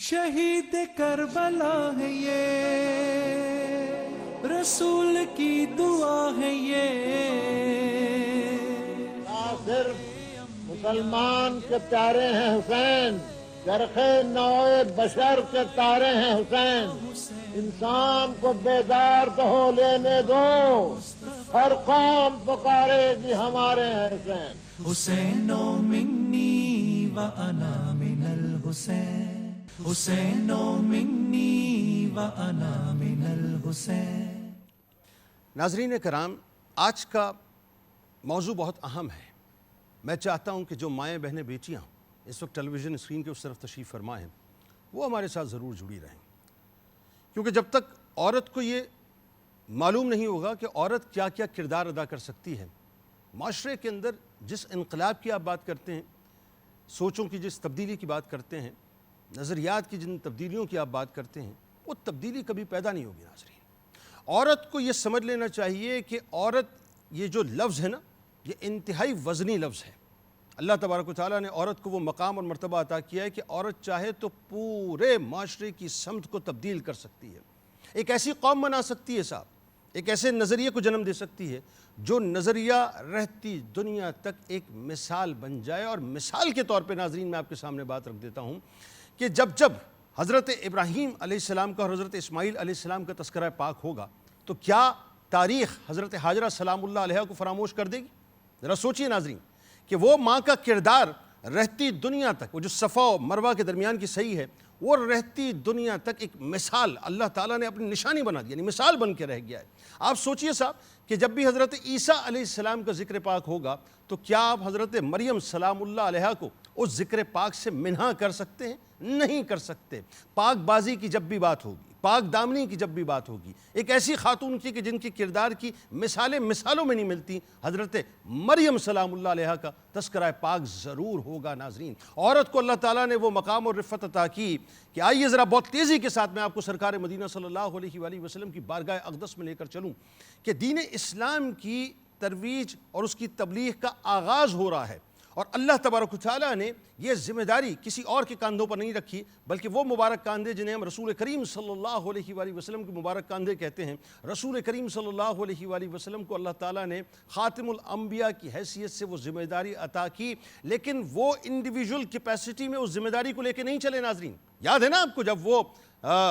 شہید کربلا ہے یہ، رسول کی دعا ہے یہ۔ صرف مسلمان کے پیارے ہیں حسین، چرخ نوع بشر کے تارے ہیں حسین۔ انسان کو بیدار تو ہو لینے دو، ہر قوم پکارے گی ہمارے ہیں حسین۔ حسین منی وانا من الحسین، حسین منی وانا من الحسین۔ ناظرین کرام، آج کا موضوع بہت اہم ہے۔ میں چاہتا ہوں کہ جو مائیں بہنیں بیٹیاں اس وقت ٹیلی ویژن اسکرین کے اس طرف تشریف فرما ہیں وہ ہمارے ساتھ ضرور جڑی رہیں، کیونکہ جب تک عورت کو یہ معلوم نہیں ہوگا کہ عورت کیا کیا کردار ادا کر سکتی ہے، معاشرے کے اندر جس انقلاب کی آپ بات کرتے ہیں، سوچوں کی جس تبدیلی کی بات کرتے ہیں، نظریات کی جن تبدیلیوں کی آپ بات کرتے ہیں، وہ تبدیلی کبھی پیدا نہیں ہوگی۔ ناظرین، عورت کو یہ سمجھ لینا چاہیے کہ عورت یہ جو لفظ ہے نا، یہ انتہائی وزنی لفظ ہے۔ اللہ تبارک و تعالیٰ نے عورت کو وہ مقام اور مرتبہ عطا کیا ہے کہ عورت چاہے تو پورے معاشرے کی سمت کو تبدیل کر سکتی ہے، ایک ایسی قوم بنا سکتی ہے صاحب، ایک ایسے نظریے کو جنم دے سکتی ہے جو نظریہ رہتی دنیا تک ایک مثال بن جائے۔ اور مثال کے طور پہ ناظرین میں آپ کے سامنے بات رکھ دیتا ہوں کہ جب حضرت ابراہیم علیہ السلام کا اور حضرت اسماعیل علیہ السلام کا تذکرہ پاک ہوگا تو کیا تاریخ حضرت حاجرہ سلام اللہ علیہا کو فراموش کر دے گی؟ ذرا سوچئے ناظرین کہ وہ ماں کا کردار رہتی دنیا تک، وہ جو صفا و مروہ کے درمیان کی صحیح ہے، وہ رہتی دنیا تک ایک مثال اللہ تعالیٰ نے اپنی نشانی بنا دی، یعنی مثال بن کے رہ گیا ہے۔ آپ سوچئے صاحب کہ جب بھی حضرت عیسیٰ علیہ السلام کا ذکر پاک ہوگا تو کیا آپ حضرت مریم سلام اللہ علیہا کو اس ذکر پاک سے منہا کر سکتے ہیں؟ نہیں کر سکتے۔ پاک بازی کی جب بھی بات ہوگی، پاک دامنی کی جب بھی بات ہوگی، ایک ایسی خاتون کی کہ جن کی کردار کی مثالیں مثالوں میں نہیں ملتی، حضرت مریم سلام اللہ علیہا کا تذکرہ پاک ضرور ہوگا۔ ناظرین، عورت کو اللہ تعالیٰ نے وہ مقام اور رفعت عطا کی کہ آئیے ذرا بہت تیزی کے ساتھ میں آپ کو سرکار مدینہ صلی اللہ علیہ وآلہ وسلم کی بارگاہ اقدس میں لے کر چلوں کہ دین اسلام کی ترویج اور اس کی تبلیغ کا آغاز ہو رہا ہے، اور اللہ تبارک و تعالیٰ نے یہ ذمہ داری کسی اور کے کاندھوں پر نہیں رکھی، بلکہ وہ مبارک کاندھے جنہیں ہم رسول کریم صلی اللہ علیہ وآلہ وسلم کے مبارک کاندھے کہتے ہیں۔ رسول کریم صلی اللہ علیہ وآلہ وسلم کو اللہ تعالیٰ نے خاتم الانبیاء کی حیثیت سے وہ ذمہ داری عطا کی، لیکن وہ انڈیویجول کیپیسٹی میں اس ذمہ داری کو لے کے نہیں چلے۔ ناظرین، یاد ہے نا آپ کو جب وہ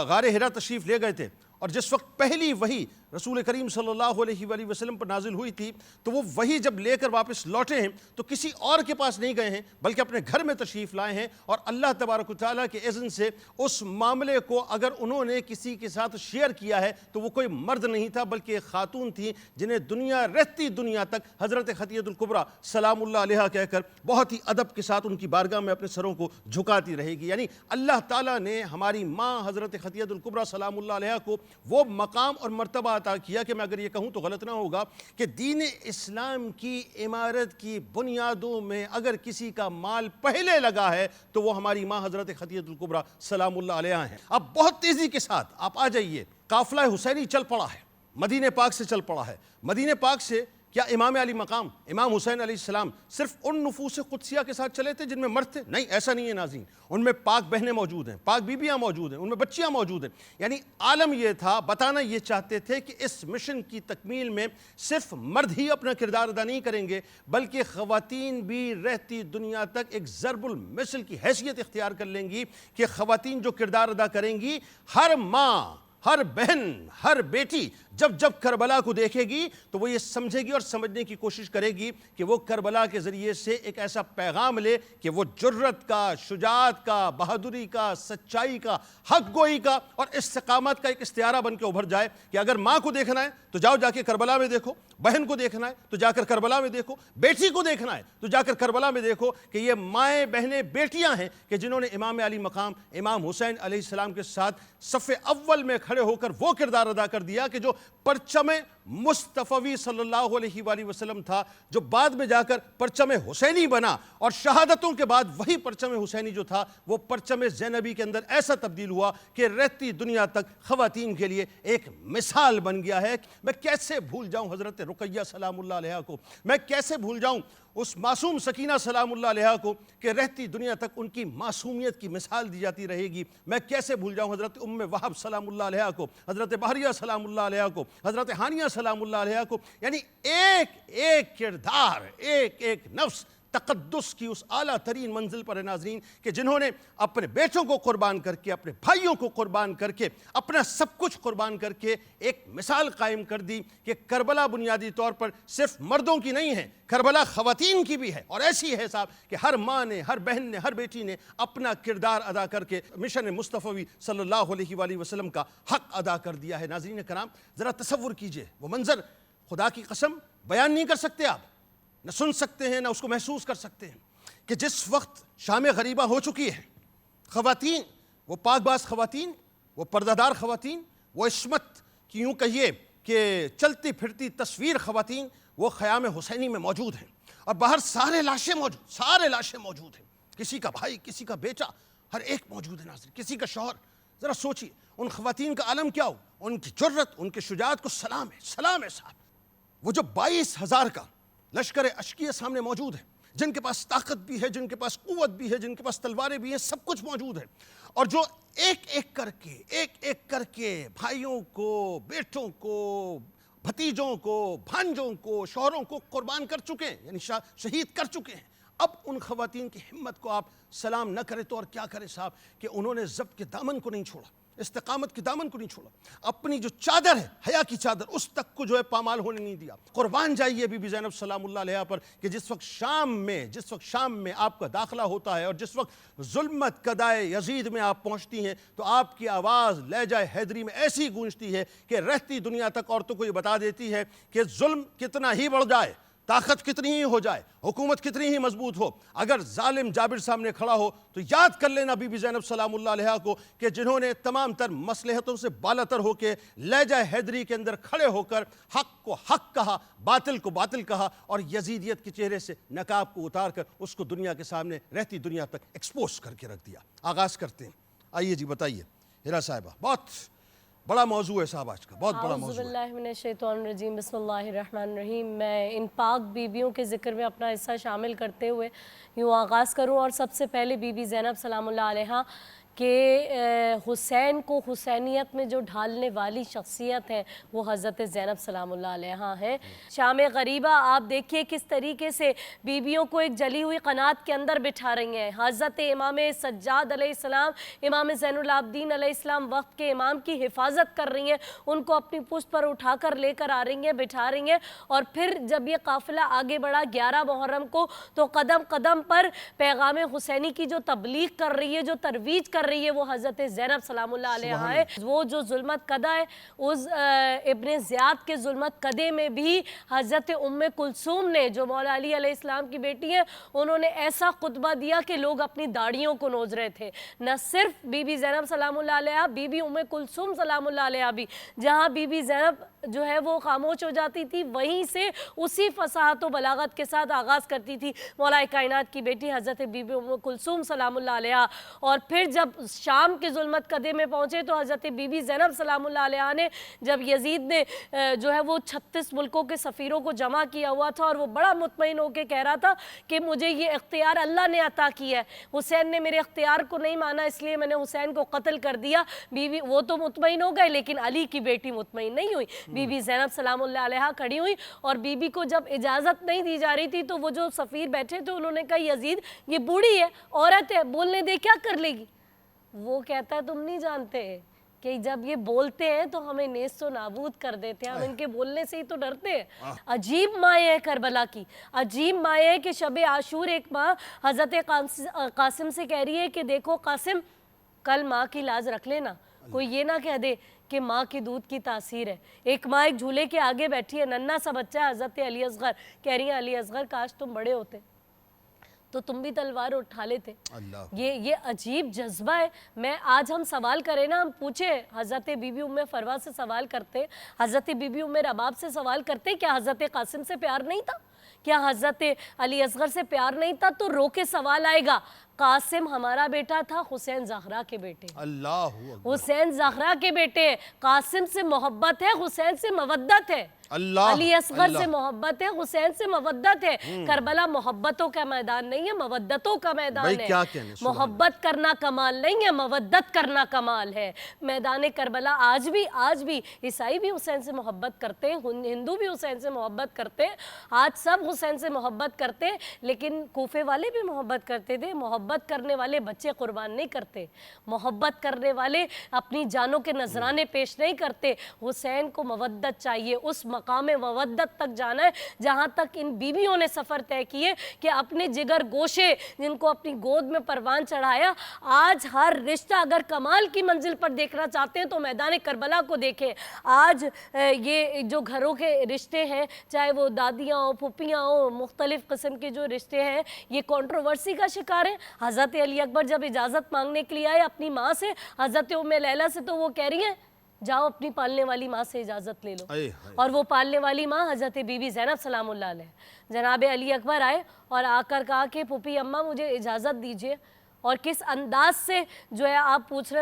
غار حرا تشریف لے گئے تھے اور جس وقت پہلی وحی رسول کریم صلی اللہ علیہ وآلہ وسلم پر نازل ہوئی تھی تو وہ وحی جب لے کر واپس لوٹے ہیں تو کسی اور کے پاس نہیں گئے ہیں بلکہ اپنے گھر میں تشریف لائے ہیں، اور اللہ تبارک و تعالیٰ کے اذن سے اس معاملے کو اگر انہوں نے کسی کے ساتھ شیئر کیا ہے تو وہ کوئی مرد نہیں تھا بلکہ ایک خاتون تھی جنہیں دنیا رہتی دنیا تک حضرت خدیجہ الکبریٰ سلام اللہ علیہا کہہ کر بہت ہی ادب کے ساتھ ان کی بارگاہ میں اپنے سروں کو جھکاتی رہے گی۔ یعنی اللہ تعالیٰ نے ہماری ماں حضرت خدیجہ الکبریٰ سلام اللہ علیہا کو وہ مقام اور مرتبہ عطا کیا کہ میں اگر یہ کہوں تو غلط نہ ہوگا کہ دین اسلام کی عمارت کی بنیادوں میں اگر کسی کا مال پہلے لگا ہے تو وہ ہماری ماں حضرت خدیجہ الکبریٰ سلام اللہ علیہا ہیں۔ اب بہت تیزی کے ساتھ آپ آ جائیے، قافلہ حسینی چل پڑا ہے، مدینہ پاک سے چل پڑا ہے۔ مدینہ پاک سے کیا امام علی مقام امام حسین علیہ السلام صرف ان نفوس قدسیہ کے ساتھ چلے تھے جن میں مرد تھے؟ نہیں، ایسا نہیں ہے ناظرین، ان میں پاک بہنیں موجود ہیں، پاک بیویاں موجود ہیں، ان میں بچیاں موجود ہیں۔ یعنی عالم یہ تھا، بتانا یہ چاہتے تھے کہ اس مشن کی تکمیل میں صرف مرد ہی اپنا کردار ادا نہیں کریں گے بلکہ خواتین بھی رہتی دنیا تک ایک ضرب المثل کی حیثیت اختیار کر لیں گی کہ خواتین جو کردار ادا کریں گی، ہر ماں، ہر بہن، ہر بیٹی جب کربلا کو دیکھے گی تو وہ یہ سمجھے گی اور سمجھنے کی کوشش کرے گی کہ وہ کربلا کے ذریعے سے ایک ایسا پیغام لے کہ وہ جرت کا، شجاعت کا، بہادری کا، سچائی کا، حق گوئی کا اور استقامت کا ایک استعارہ بن کے ابھر جائے کہ اگر ماں کو دیکھنا ہے تو جا کے کربلا میں دیکھو، بہن کو دیکھنا ہے تو جا کر کربلا میں دیکھو، بیٹی کو دیکھنا ہے تو جا کر کربلا میں دیکھو کہ یہ مائیں بہنیں بیٹیاں ہیں کہ جنہوں نے امام علی مقام امام حسین علیہ السلام کے ساتھ صف اول میں کھڑے ہو کر وہ کردار ادا کر دیا کہ جو پرچم مصطفی صلی اللہ علیہ وآلہ وسلم تھا جو بعد میں جا کر پرچم حسینی بنا، اور شہادتوں کے بعد وہی پرچم حسینی جو تھا وہ پرچم زینبی کے اندر ایسا تبدیل ہوا کہ رہتی دنیا تک خواتین کے لیے ایک مثال بن گیا ہے۔ میں کیسے بھول جاؤں حضرت رقیہ سلام اللہ علیہا کو، میں کیسے بھول جاؤں اس معصوم سکینہ سلام اللہ علیہا کو کہ رہتی دنیا تک ان کی معصومیت کی مثال دی جاتی رہے گی۔ میں کیسے بھول جاؤں حضرت ام وہب سلام اللہ علیہا کو، حضرت بحریہ سلام اللہ علیہا کو، حضرت ہانیہ سلام اللہ علیہا کو، یعنی ایک ایک کردار، ایک ایک نفس تقدس کی اس اعلیٰ ترین منزل پر ہے ناظرین، کہ جنہوں نے اپنے بیٹوں کو قربان کر کے، اپنے بھائیوں کو قربان کر کے، اپنا سب کچھ قربان کر کے ایک مثال قائم کر دی کہ کربلا بنیادی طور پر صرف مردوں کی نہیں ہے، کربلا خواتین کی بھی ہے، اور ایسی ہے صاحب کہ ہر ماں نے، ہر بہن نے، ہر بیٹی نے اپنا کردار ادا کر کے مشن مصطفی صلی اللہ علیہ وآلہ وسلم کا حق ادا کر دیا ہے۔ ناظرین کرام، ذرا تصور کیجئے وہ منظر، خدا کی قسم بیان نہیں کر سکتے آپ، نہ سن سکتے ہیں، نہ اس کو محسوس کر سکتے ہیں، کہ جس وقت شام غریبہ ہو چکی ہے، خواتین، وہ پاک باز خواتین، وہ پردہ دار خواتین، وہ عصمت کی یوں کہیے کہ چلتی پھرتی تصویر خواتین، وہ خیام حسینی میں موجود ہیں، اور باہر سارے لاشیں موجود ہیں، کسی کا بھائی، کسی کا بیٹا، ہر ایک موجود ہے ناظرین، کسی کا شوہر۔ ذرا سوچیے ان خواتین کا عالم کیا ہو، ان کی جرت، ان کی شجاعت کو سلام ہے صاحب۔ وہ جو 22,000 کا لشکر اشکیہ سامنے موجود ہے، جن کے پاس طاقت بھی ہے، جن کے پاس قوت بھی ہے، جن کے پاس تلواریں بھی ہیں، سب کچھ موجود ہے، اور جو ایک ایک کر کے بھائیوں کو، بیٹوں کو، بھتیجوں کو، بھانجوں کو، شوہروں کو قربان کر چکے ہیں، یعنی شہید کر چکے ہیں۔ اب ان خواتین کی ہمت کو آپ سلام نہ کریں تو اور کیا کریں صاحب، کہ انہوں نے ضبط کے دامن کو نہیں چھوڑا، استقامت کے دامن کو نہیں چھوڑا، اپنی جو چادر ہے، حیا کی چادر، اس تک کو جو ہے پامال ہونے نہیں دیا۔ قربان جائیے بی بی زینب سلام اللہ علیہا پر کہ جس وقت شام میں آپ کا داخلہ ہوتا ہے، اور جس وقت ظلمت قدائے یزید میں آپ پہنچتی ہیں، تو آپ کی آواز لہجہ حیدری میں ایسی گونجتی ہے کہ رہتی دنیا تک عورتوں کو یہ بتا دیتی ہے کہ ظلم کتنا ہی بڑھ جائے، طاقت کتنی ہی ہو جائے، حکومت کتنی ہی مضبوط ہو، اگر ظالم جابر سامنے کھڑا ہو تو یاد کر لینا بی بی زینب سلام اللہ علیہا کو، کہ جنہوں نے تمام تر مصلحتوں سے بالاتر ہو کے لہجہ حیدری کے اندر کھڑے ہو کر حق کو حق کہا، باطل کو باطل کہا، اور یزیدیت کے چہرے سے نقاب کو اتار کر اس کو دنیا کے سامنے رہتی دنیا تک ایکسپوز کر کے رکھ دیا۔ آغاز کرتے ہیں، آئیے جی بتائیے ہیرا صاحبہ، بہت بڑا موضوع ہے صاحب آج کا، بہت بڑا موضوع ہے۔ اعوذ باللہ من الشیطان الرجیم، بسم اللہ الرحمن الرحیم۔ میں ان پاک بیویوں کے ذکر میں اپنا حصہ شامل کرتے ہوئے یوں آغاز کروں، اور سب سے پہلے بی بی زینب سلام اللہ علیہا کہ حسین کو حسینیت میں جو ڈھالنے والی شخصیت ہے وہ حضرت زینب سلام اللہ علیہا ہیں۔ شام غریبہ آپ دیکھیے کس طریقے سے بیویوں کو ایک جلی ہوئی قنات کے اندر بٹھا رہی ہیں۔ حضرت امام سجاد علیہ السلام، امام زین العابدین علیہ السلام وقت کے امام کی حفاظت کر رہی ہیں، ان کو اپنی پشت پر اٹھا کر لے کر آ رہی ہیں، بٹھا رہی ہیں، اور پھر جب یہ قافلہ آگے بڑھا 11 محرم کو تو قدم قدم پر پیغام حسینی کی جو تبلیغ کر رہی ہے، جو ترویج کر رہی ہے، وہ حضرت زینب سلام اللہ علیہا ہے۔ وہ جو ظلمت قدہ ہے، اس ابن زیاد کے ظلمت قدے میں بھی حضرت ام کلثوم نے، جو مولا علی علیہ السلام کی بیٹی ہیں، انہوں نے ایسا خطبہ دیا کہ لوگ اپنی داڑھیوں کو نوچ رہے تھے۔ نہ صرف بی بی زینب سلام اللہ علیہا، بی بی ام کلثوم سلام اللہ علیہا بھی، جہاں بی بی زینب جو ہے وہ خاموش ہو جاتی تھی، وہیں سے اسی فصاحت و بلاغت کے ساتھ آغاز کرتی تھی مولا کائنات کی بیٹی حضرت بی بی ام کلثوم سلام اللہ علیہا۔ اور پھر جب شام کے ظلمت قدے میں پہنچے تو حضرت بی بی زینب سلام اللہ علیہا نے، جب یزید نے جو ہے وہ 36 ملکوں کے سفیروں کو جمع کیا ہوا تھا، اور وہ بڑا مطمئن ہو کے کہہ رہا تھا کہ مجھے یہ اختیار اللہ نے عطا کیا ہے، حسین نے میرے اختیار کو نہیں مانا، اس لیے میں نے حسین کو قتل کر دیا۔ بی بی وہ تو مطمئن ہو گئے، لیکن علی کی بیٹی مطمئن نہیں ہوئی۔ بی بی زینب سلام اللہ علیہا کھڑی ہوئی، اور بی بی کو جب اجازت نہیں دی جا رہی تھی تو وہ جو سفیر بیٹھے تھے انہوں نے کہا یزید یہ بوڑھی ہے، عورت ہے، بولنے دے، کیا کر لے گی؟ وہ کہتا ہے تم نہیں جانتے کہ جب یہ بولتے ہیں تو ہمیں نیست و نابود کر دیتے ہیں، ہم ان کے بولنے سے ہی تو ڈرتے ہیں۔ عجیب مائیں ہے کربلا کی، عجیب مائیں ہے کہ شب عاشور ایک ماں حضرت قاسم سے کہہ رہی ہے کہ دیکھو قاسم، کل ماں کی لاز رکھ لینا، کوئی یہ نہ کہہ دے کہ ماں کی دودھ کی تاثیر ہے۔ ایک ماں ایک جھولے کے آگے بیٹھی ہے، ننھا سا بچہ ہے، حضرت علی اصغر، کہہ رہی ہے علی اصغر کاش تم بڑے ہوتے تو تم بھی تلوار اٹھا لیتے. اللہ یہ عجیب جذبہ ہے. میں آج ہم سوال کریں نا, ہم پوچھیں حضرت بی بی ام فروا سے سوال کرتے, حضرت بی بی ام رباب سے سوال کرتے, کیا حضرت قاسم سے پیار نہیں تھا, کیا حضرت علی اصغر سے پیار نہیں تھا, تو رو کے سوال آئے گا قاسم ہمارا بیٹا تھا, حسین زہرا کے بیٹے, اللہ حسین زہرا کے بیٹے. قاسم سے محبت ہے, حسین سے مودت ہے. اللہ علی اصغر سے محبت ہے, حسین سے مودت ہے. کربلا محبتوں کا میدان نہیں ہے, مودتوں کا میدان بھائی ہے. کیا کہنے, سبحان محبت کرنا کمال نہیں ہے, مودت کرنا کمال ہے. میدان کربلا آج بھی عیسائی بھی حسین سے محبت کرتے ہیں, ہندو بھی حسین سے محبت کرتے ہیں, آج سب حسین سے محبت کرتے ہیں. لیکن کوفے والے بھی محبت کرتے تھے. محبت کرنے والے بچے قربان نہیں کرتے, محبت کرنے والے اپنی جانوں کے نذرانے پیش نہیں کرتے. حسین کو مودت چاہیے, اس مقام مودت تک جانا ہے جہاں تک ان بیویوں نے سفر طے کیے کہ اپنے جگر گوشے جن کو اپنی گود میں پروان چڑھایا. آج ہر رشتہ اگر کمال کی منزل پر دیکھنا چاہتے ہیں تو میدان کربلا کو دیکھیں. آج یہ جو گھروں کے رشتے ہیں, چاہے وہ دادیاں ہوں, پھپھیاں ہوں, مختلف قسم کے جو رشتے ہیں, یہ کنٹروورسی کا شکار ہیں. حضرت علی اکبر جب اجازت مانگنے کے لیے آئے اپنی ماں سے, حضرت ام لیلہ سے, تو وہ کہہ رہی ہیں جاؤ اپنی پالنے والی ماں سے اجازت لے لو. اور وہ پالنے والی ماں حضرت بی بی زینب سلام اللہ علیہ, جناب علی اکبر آئے اور آ کر کہا کہ پھوپھی اماں مجھے اجازت دیجئے. اور کس انداز سے جو ہے آپ پوچھ رہے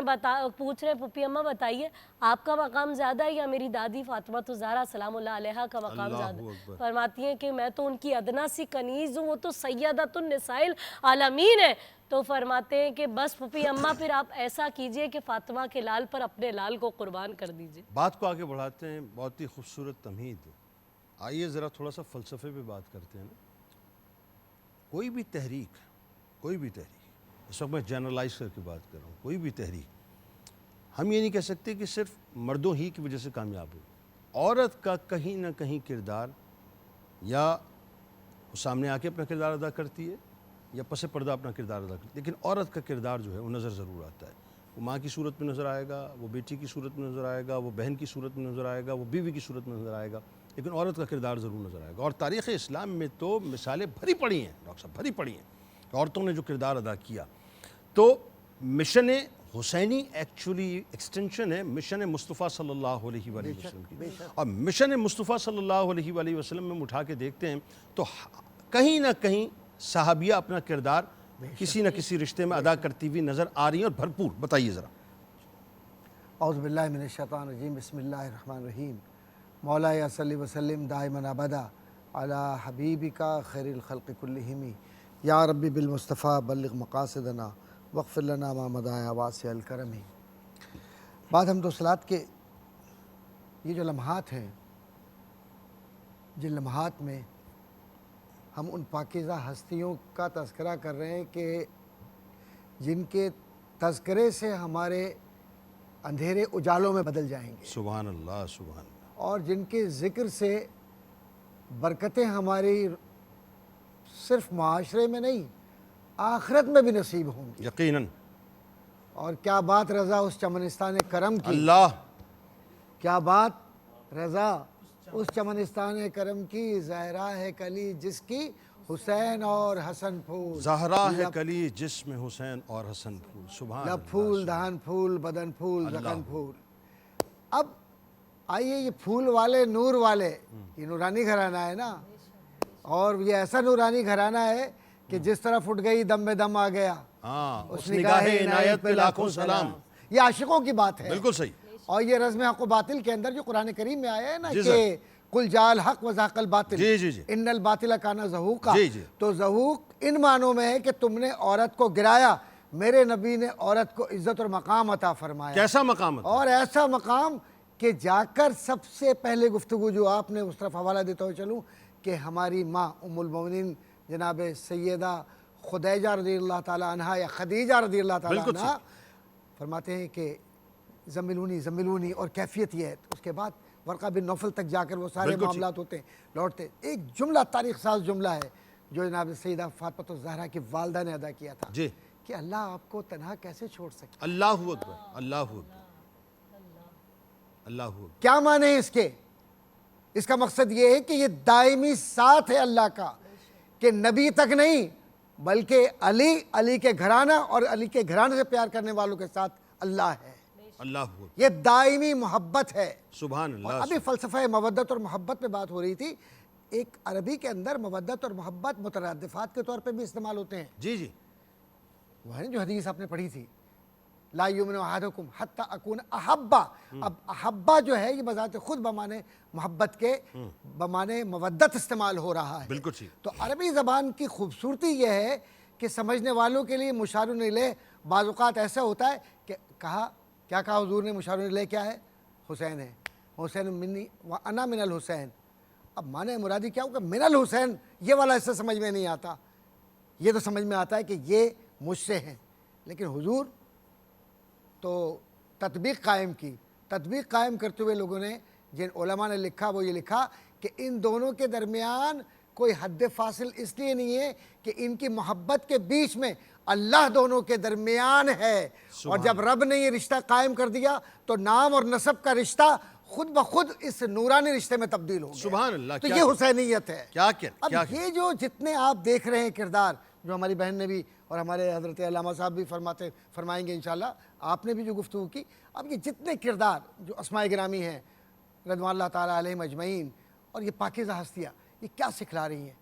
ہیں پھوپھی اماں بتائیے آپ کا مقام زیادہ ہے یا میری دادی فاطمہ الزہرا سلام اللہ علیہا کا مقام زیادہ. فرماتی ہیں کہ میں تو ان کی ادنا سی کنیز ہوں, وہ تو سیدۃ النساء العالمین ہے. تو فرماتے ہیں کہ بس پھوپھی اماں پھر آپ ایسا کیجئے کہ فاطمہ کے لال پر اپنے لال کو قربان کر دیجئے. بات کو آگے بڑھاتے ہیں, بہت ہی خوبصورت تمہید. آئیے ذرا تھوڑا سا فلسفے پہ بات کرتے ہیں نا. کوئی بھی تحریک, اس وقت میں جنرلائز کر کے بات کر رہا ہوں, کوئی بھی تحریک ہم یہ نہیں کہہ سکتے کہ صرف مردوں ہی کی وجہ سے کامیاب ہو. عورت کا کہیں نہ کہیں کردار, یا وہ سامنے آ کے اپنا کردار ادا کرتی ہے یا پس پردہ اپنا کردار ادا کرتی ہے, لیکن عورت کا کردار جو ہے وہ نظر ضرور آتا ہے. وہ ماں کی صورت میں نظر آئے گا, وہ بیٹی کی صورت میں نظر آئے گا, وہ بہن کی صورت میں نظر آئے گا, وہ بیوی کی صورت میں نظر آئے گا, لیکن عورت کا کردار ضرور نظر آئے گا. اور تاریخ اسلام میں تو مثالیں بھری پڑی ہیں ڈاکٹر صاحب, بھری پڑی ہیں عورتوں نے جو کردار ادا کیا. تو مشن حسینی ایکچولی ایکسٹینشن ہے مشن مصطفیٰ صلی اللہ علیہ وآلہ وسلم کی. اور مشن مصطفیٰ صلی اللہ علیہ وآلہ وسلم میں اٹھا کے دیکھتے ہیں تو کہیں نہ کہیں صحابیہ اپنا کردار کسی نہ کسی رشتے میں ادا کرتی ہوئی نظر آ رہی ہیں, اور بھرپور. بتائیے ذرا. اعوذ باللہ من الشیطان الرجیم, بسم اللہ الرحمن الرحیم. مولا صلی وسلم دائما ابدا علی حبیبک خیر الخلق کلہم, یا ربی بالمصطفیٰ بلغ مقاصدنا واغفر لنا ما مضى واسع الکرم. بعد حمد و صلوات کے یہ جو لمحات ہیں, جن لمحات میں ہم ان پاکیزہ ہستیوں کا تذکرہ کر رہے ہیں کہ جن کے تذکرے سے ہمارے اندھیرے اجالوں میں بدل جائیں گے, سبحان اللہ سبحان اللہ, اور جن کے ذکر سے برکتیں ہماری صرف معاشرے میں نہیں آخرت میں بھی نصیب ہوں گی یقیناً. اور کیا بات رضا اس چمنستان کرم کی, اللہ کیا بات رضا اس چمنستان کرم کی. زہرا ہے کلی جس کی حسین اور حسن پھول, زہرا ہے کلی جس میں حسین اور حسن پھول. سبحان لب پھول, دہن پھول, بدن پھول, زخن پھول. اب آئیے یہ پھول والے, نور والے, یہ نورانی گھرانہ ہے نا, اور یہ ایسا نورانی گھرانہ ہے کہ جس طرح پھٹ گئی دم میں دم آ گیا, ہاں, اس نگاہ عنایت پہ لاکھوں سلام. یہ عاشقوں کی بات ہے. بالکل صحیح. اور یہ رزم حق و باطل کے اندر جو قرآن کریم میں آیا ہے نا کہ قل جاء الحق وزهق الباطل ان الباطل کان زہوقا, تو زہوق ان معنوں میں ہے کہ تم نے عورت کو گرایا, میرے نبی نے عورت کو عزت اور مقام عطا فرمایا. کیسا مقام عطا, اور ایسا مقام کہ جا کر سب سے پہلے گفتگو جو آپ نے اس طرف حوالہ دیتا ہوئے چلوں کہ ہماری ماں ام المومنین جناب سیدہ خدیجہ رضی اللہ تعالی عنہا یا خدیجہ رضی اللہ تعالی عنہا فرماتے ہیں کہ زملونی زملونی, اور کیفیت یہ ہے. اس کے بعد ورقہ بن نوفل تک جا کر وہ سارے معاملات ہوتے ہیں, لوٹتے. ایک جملہ تاریخ ساز جملہ ہے جو جناب سیدہ فاطمہ الزہرا کی والدہ نے ادا کیا تھا کہ اللہ آپ کو تنہا کیسے چھوڑ سکے. اللہ اکبر, اللہ اکبر, اللہ اکبر. کیا معنی ہے اس کے؟ اس کا مقصد یہ ہے کہ یہ دائمی ساتھ ہے اللہ کا, کہ نبی تک نہیں بلکہ علی کے گھرانہ اور علی کے گھرانے سے پیار کرنے والوں کے ساتھ اللہ ہے. اللہ اکبر. یہ دائمی محبت ہے. سبحان اور اللہ. ابھی فلسفہ مودت اور محبت پہ بات ہو رہی تھی. ایک عربی کے اندر مودت اور محبت مترادفات کے طور پہ بھی استعمال ہوتے ہیں. جی جی. وہ ہے جو حدیث آپ نے پڑھی تھی, لا یؤمن احدکم حتی اکون احبا. اب احبا جو ہے یہ بذات خود بمانے محبت کے بمانے مودت استعمال ہو رہا ہے. بالکل ٹھیک. تو عربی زبان کی خوبصورتی یہ ہے کہ سمجھنے والوں کے لیے مشار الیہ بعض اوقات ایسا ہوتا ہے کہ کیا کہا حضور نے؟ مشار الیہ کیا ہے؟ حسین ہے. حسین منی وانا من الحسین. اب معنی مرادی کیا ہوگا؟ من الحسین. یہ والا حصہ سمجھ میں نہیں آتا. یہ تو سمجھ میں آتا ہے کہ یہ مجھ سے ہیں. لیکن حضور تو تطبیق قائم کی. تطبیق قائم کرتے ہوئے لوگوں نے, جن علماء نے لکھا وہ یہ لکھا کہ ان دونوں کے درمیان کوئی حد فاصل اس لیے نہیں ہے کہ ان کی محبت کے بیچ میں اللہ دونوں کے درمیان ہے. اور جب رب نے یہ رشتہ قائم کر دیا تو نام اور نسب کا رشتہ خود بخود اس نورانی رشتے میں تبدیل ہو گیا. سبحان اللہ. تو یہ حسینیت ہے. اب کیا یہ جو جتنے آپ دیکھ رہے ہیں کردار, جو ہماری بہن نے بھی اور ہمارے حضرت علامہ صاحب بھی فرمائیں گے انشاءاللہ, آپ نے بھی جو گفتگو کی, اب یہ جتنے کردار جو اسماء گرامی ہیں رضوان اللہ تعالیٰ علیہم اجمعین, اور یہ پاکیزہ ہستیاں, یہ کیا سکھلا رہی ہیں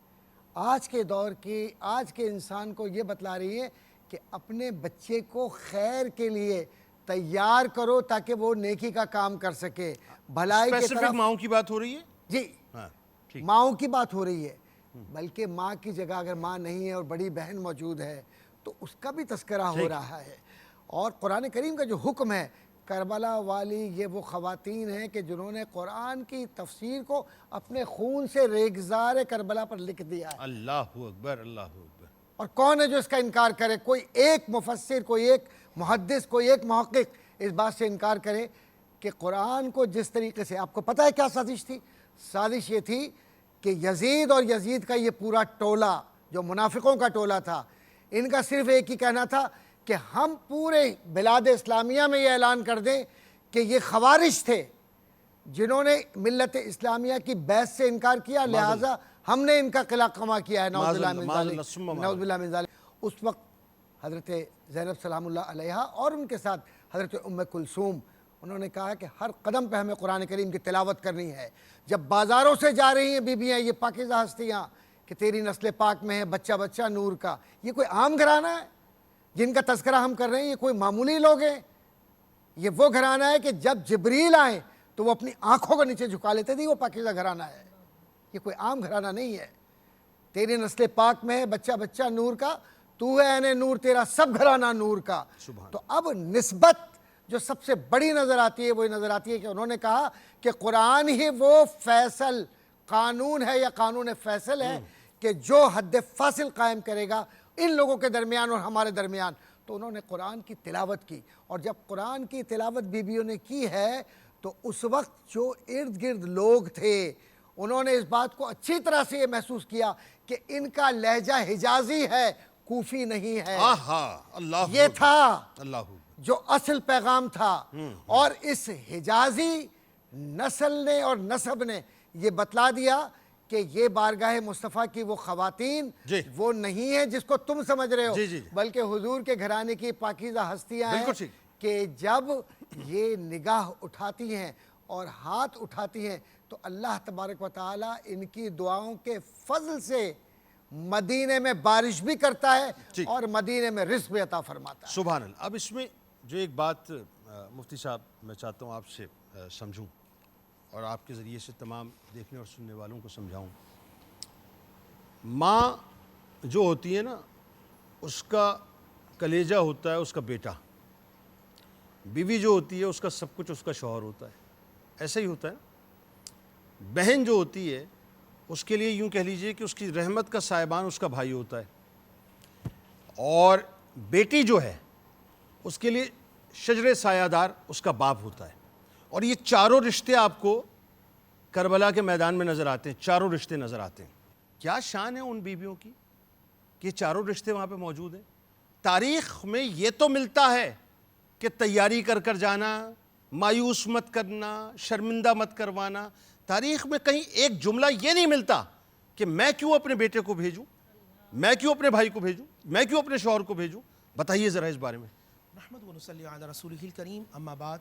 آج کے دور کی, آج کے انسان کو یہ بتلا رہی ہے کہ اپنے بچے کو خیر کے لیے تیار کرو تاکہ وہ نیکی کا کام کر سکے, بھلائی کی طرف. ماؤں کی بات ہو رہی ہے. جی, ماؤں کی بات ہو رہی ہے. بلکہ ماں کی جگہ اگر ماں نہیں ہے اور بڑی بہن موجود ہے تو اس کا بھی تذکرہ ہو رہا ہے. اور قرآن کریم کا جو حکم ہے, کربلا والی یہ وہ خواتین ہیں کہ جنہوں نے قرآن کی تفسیر کو اپنے خون سے ریگزار کربلا پر لکھ دیا ہے. اللہ اکبر. اللہ اکبر. اور کون ہے جو اس کا انکار کرے؟ کوئی ایک مفسر, کوئی ایک محدث, کوئی ایک محقق اس بات سے انکار کرے کہ قرآن کو جس طریقے سے, آپ کو پتہ ہے کیا سازش تھی؟ سازش یہ تھی کہ یزید اور یزید کا یہ پورا ٹولہ جو منافقوں کا ٹولہ تھا, ان کا صرف ایک ہی کہنا تھا کہ ہم پورے بلاد اسلامیہ میں یہ اعلان کر دیں کہ یہ خوارج تھے جنہوں نے ملت اسلامیہ کی بیعت سے انکار کیا, لہٰذا ہم نے ان کا قلع قما کیا ہے. نعوذ باللہ من ذالک. اس وقت حضرت زینب سلام اللہ علیہا اور ان کے ساتھ حضرت ام کلثوم, انہوں نے کہا کہ ہر قدم پہ ہمیں قرآن کریم کی تلاوت کرنی ہے. جب بازاروں سے جا رہی ہیں بیبیاں یہ پاکیزہ ہستیاں کہ تیری نسل پاک میں ہے بچہ بچہ نور کا, یہ کوئی عام گھرانہ ہے جن کا تذکرہ ہم کر رہے ہیں؟ یہ کوئی معمولی لوگ ہیں؟ یہ وہ گھرانہ ہے کہ جب جبریل آئے تو وہ اپنی آنکھوں کو نیچے جھکا لیتے تھے. وہ پاکیزہ گھرانہ ہے, یہ کوئی عام گھرانہ نہیں ہے. تیری نسل پاک میں ہے بچہ بچہ نور کا, تو ہے عین نور, تیرا سب گھرانہ نور کا. تو اب نسبت جو سب سے بڑی نظر آتی ہے وہ نظر آتی ہے کہ انہوں نے کہا کہ قرآن ہی وہ فیصل قانون ہے یا قانون فیصل ہے کہ جو حد فاصل قائم کرے گا ان لوگوں کے درمیان اور ہمارے درمیان. تو انہوں نے قرآن کی تلاوت کی, اور جب قرآن کی تلاوت بیویوں نے کی ہے تو اس وقت جو ارد گرد لوگ تھے انہوں نے اس بات کو اچھی طرح سے یہ محسوس کیا کہ ان کا لہجہ حجازی ہے, کوفی نہیں ہے. یہ تھا جو اصل پیغام تھا. اور اس حجازی نسل نے اور نسب نے یہ بتلا دیا کہ یہ بارگاہ مصطفیٰ کی وہ خواتین وہ نہیں ہیں جس کو تم سمجھ رہے ہو, بلکہ حضور کے گھرانے کی پاکیزہ ہستیاں ہیں کہ جب یہ نگاہ اٹھاتی ہیں اور ہاتھ اٹھاتی ہیں تو اللہ تبارک و تعالیٰ ان کی دعاؤں کے فضل سے مدینے میں بارش بھی کرتا ہے اور مدینے میں رزق بھی عطا فرماتا ہے. سبحان اللہ. اب اس میں جو ایک بات مفتی صاحب میں چاہتا ہوں آپ سے سمجھوں اور آپ کے ذریعے سے تمام دیکھنے اور سننے والوں کو سمجھاؤں. ماں جو ہوتی ہے نا اس کا کلیجہ ہوتا ہے اس کا بیٹا, بیوی جو ہوتی ہے اس کا سب کچھ اس کا شوہر ہوتا ہے. ایسا ہی ہوتا ہے. بہن جو ہوتی ہے اس کے لیے یوں کہہ لیجئے کہ اس کی رحمت کا سائبان اس کا بھائی ہوتا ہے, اور بیٹی جو ہے اس کے لیے شجر سایہ دار اس کا باپ ہوتا ہے. اور یہ چاروں رشتے آپ کو کربلا کے میدان میں نظر آتے ہیں, چاروں رشتے نظر آتے ہیں. کیا شان ہے ان بیویوں کی کہ یہ چاروں رشتے وہاں پہ موجود ہیں. تاریخ میں یہ تو ملتا ہے کہ تیاری کر کر جانا, مایوس مت کرنا, شرمندہ مت کروانا. تاریخ میں کہیں ایک جملہ یہ نہیں ملتا کہ میں کیوں اپنے بیٹے کو بھیجوں, میں کیوں اپنے بھائی کو بھیجوں, میں کیوں اپنے شوہر کو بھیجوں؟ بتائیے ذرا اس بارے میں. نحمد و نصلی علی رسولہ الکریم اما بعد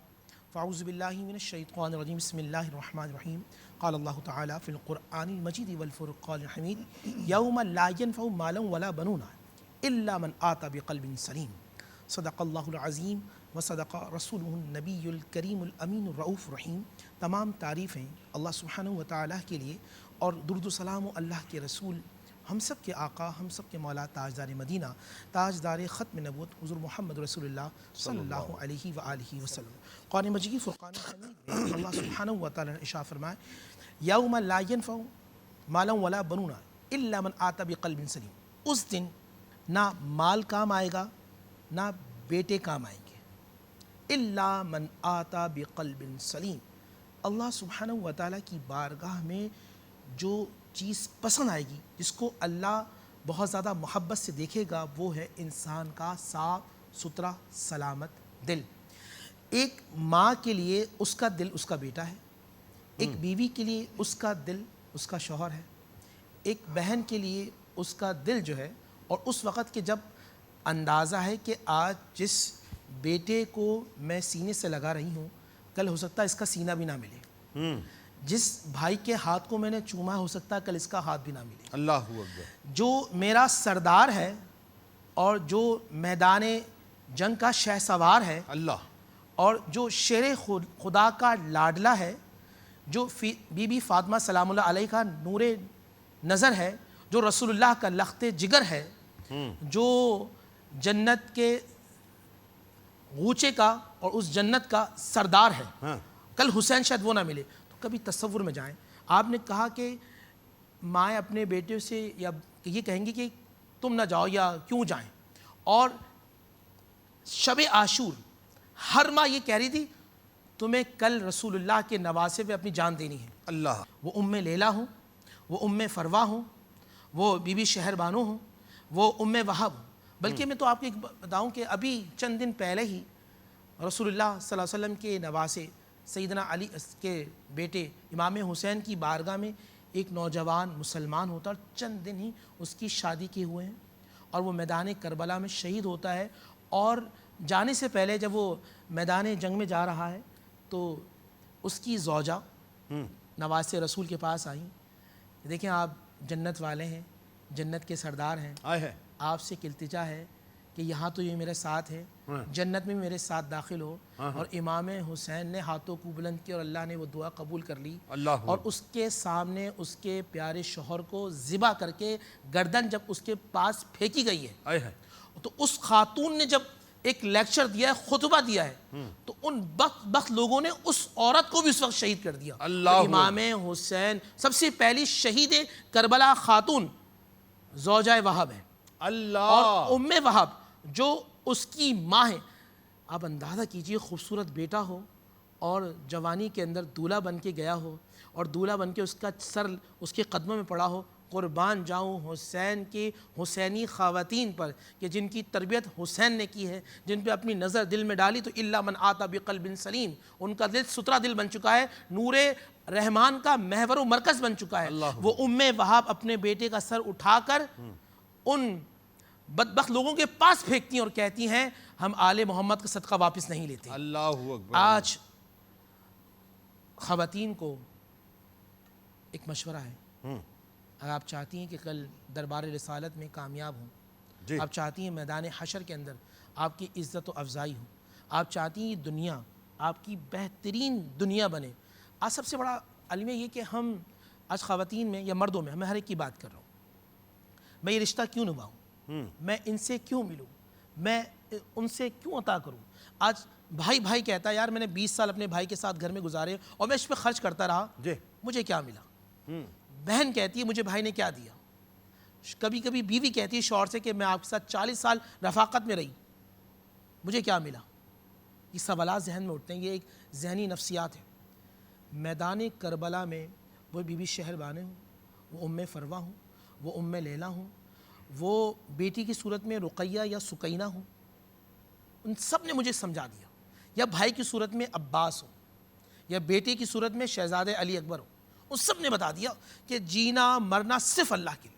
فاعوذ باللہ من الشیطان الرجیم بسم اللہ الرحمن الرحیم قال اللہ تعالی فی القرآن المجید والفرقان الحمید یوم لا ینفع مال ولا بنون الا من آتی بقلب سلیم صدق اللہ العظیم وصدق رسولہ النبی الکریم الامین الرؤوف الرحیم. تمام تعریفیں اللہ سبحانہ و تعالیٰ کے لیے اور درود و سلام و اللہ کے رسول ہم سب کے آقا ہم سب کے مولا تاجدار مدینہ تاجدار ختم نبوت حضور محمد رسول اللہ صلی اللہ علیہ وآلہ وسلم. قرآن مجید فرقان حمید میں اللہ سبحانہ و تعالیٰ نے ارشاد فرمایا یوم لا ینفع مالا ولا بنون الا من آتی بقلب سلیم. اس دن نہ مال کام آئے گا نہ بیٹے کام آئیں گے الا من آتی بقلب سلیم. اللہ سبحانہ و تعالیٰ کی بارگاہ میں جو چیز پسند آئے گی, جس کو اللہ بہت زیادہ محبت سے دیکھے گا, وہ ہے انسان کا صاف ستھرا سلامت دل. ایک ماں کے لیے اس کا دل اس کا بیٹا ہے, ایک بیوی کے لیے اس کا دل اس کا شوہر ہے, ایک بہن کے لیے اس کا دل جو ہے, اور اس وقت کے جب اندازہ ہے کہ آج جس بیٹے کو میں سینے سے لگا رہی ہوں کل ہو سکتا ہے اس کا سینہ بھی نہ ملے, جس بھائی کے ہاتھ کو میں نے چوما ہو سکتا ہے کل اس کا ہاتھ بھی نہ ملے. اللہ اکبر. جو میرا سردار ہے اور جو میدان جنگ کا شہ سوار ہے, اللہ, اور جو شیر خدا کا لاڈلا ہے, جو بی بی فاطمہ سلام اللہ علیہ کا نور نظر ہے, جو رسول اللہ کا لخت جگر ہے, جو جنت کے غوچے کا اور اس جنت کا سردار ہے, کل حسین شاید وہ نہ ملے. تو کبھی تصور میں جائیں, آپ نے کہا کہ مائیں اپنے بیٹے سے یا یہ کہیں گی کہ تم نہ جاؤ یا کیوں جائیں, اور شب عاشور ہر ماں یہ کہہ رہی تھی تمہیں کل رسول اللہ کے نواسے پہ اپنی جان دینی ہے. اللہ, وہ ام لیلا ہوں, وہ ام فروا ہوں, وہ بی بی شہر بانو ہوں, وہ ام وہب ہوں. بلکہ میں تو آپ کو ایک بتاؤں کہ ابھی چند دن پہلے ہی رسول اللہ صلی اللہ علیہ وسلم کے نواسے سیدنا علی کے بیٹے امام حسین کی بارگاہ میں ایک نوجوان مسلمان ہوتا ہے, اور چند دن ہی اس کی شادی کیے ہوئے ہیں, اور وہ میدان کربلا میں شہید ہوتا ہے. اور جانے سے پہلے جب وہ میدان جنگ میں جا رہا ہے تو اس کی زوجہ نواسے رسول کے پاس آئیں. دیکھیں آپ جنت والے ہیں, جنت کے سردار ہیں, آئے ہے, آپ سے التجا ہے کہ یہاں تو یہ میرے ساتھ ہے, جنت میں میرے ساتھ داخل ہو. اور امام حسین نے ہاتھوں کو بلند کیا اور اللہ نے وہ دعا قبول کر لی, اللہ, اور اس کے سامنے اس کے پیارے شوہر کو ذبح کر کے گردن جب اس کے پاس پھینکی گئی ہے, آئے ہے, تو اس خاتون نے جب ایک لیکچر دیا ہے, خطبہ دیا ہے, تو ان بخت لوگوں نے اس عورت کو بھی اس وقت شہید کر دیا. اللہ, امام حسین سب سے پہلی شہید کربلا خاتون زوجہ وہب ہے, اللہ, اور ام وہب جو اس کی ماں ہے. آپ اندازہ کیجئے, خوبصورت بیٹا ہو اور جوانی کے اندر دولہا بن کے گیا ہو, اور دولہا بن کے اس کا سر اس کے قدموں میں پڑا ہو. قربان جاؤں حسین کی حسینی خواتین پر کہ جن کی تربیت حسین نے کی ہے, جن پہ اپنی نظر دل میں ڈالی, تو الا من آتی بقلب سلیم, ان کا دل ستھرا دل بن چکا ہے, نور رحمان کا محور و مرکز بن چکا ہے. وہ ام وہب اپنے بیٹے کا سر اٹھا کر ان بدبخت لوگوں کے پاس پھینکتی ہیں اور کہتی ہیں ہم آل محمد کا صدقہ واپس نہیں لیتے. اللہ اکبر. آج خواتین کو ایک مشورہ ہے, اگر آپ چاہتی ہیں کہ کل دربار رسالت میں کامیاب ہوں, آپ چاہتی ہیں میدان حشر کے اندر آپ کی عزت و افزائی ہو, آپ چاہتی ہیں یہ دنیا آپ کی بہترین دنیا بنے. آج سب سے بڑا المیہ یہ کہ ہم آج خواتین میں یا مردوں میں, میں ہر ایک کی بات کر رہا ہوں, میں یہ رشتہ کیوں نبھاؤں, میں ان سے کیوں ملوں, میں ان سے کیوں عطا کروں. آج بھائی کہتا ہے یار میں نے 20 سال اپنے بھائی کے ساتھ گھر میں گزارے اور میں اس پہ خرچ کرتا رہا, مجھے کیا ملا. بہن کہتی ہے مجھے بھائی نے کیا دیا. کبھی کبھی بیوی کہتی ہے شوہر سے کہ میں آپ کے ساتھ 40 سال رفاقت میں رہی, مجھے کیا ملا. یہ سوالات ذہن میں اٹھتے ہیں, یہ ایک ذہنی نفسیات ہے. میدان کربلا میں وہ بی بی شہر بانو ہوں, وہ ام فروا ہوں, وہ ام لیلا ہوں, وہ بیٹی کی صورت میں رقیہ یا سکینہ ہوں, ان سب نے مجھے سمجھا دیا. یا بھائی کی صورت میں عباس ہو, یا بیٹے کی صورت میں شہزادے علی اکبر ہو, ان سب نے بتا دیا کہ جینا مرنا صرف اللہ کے لیے.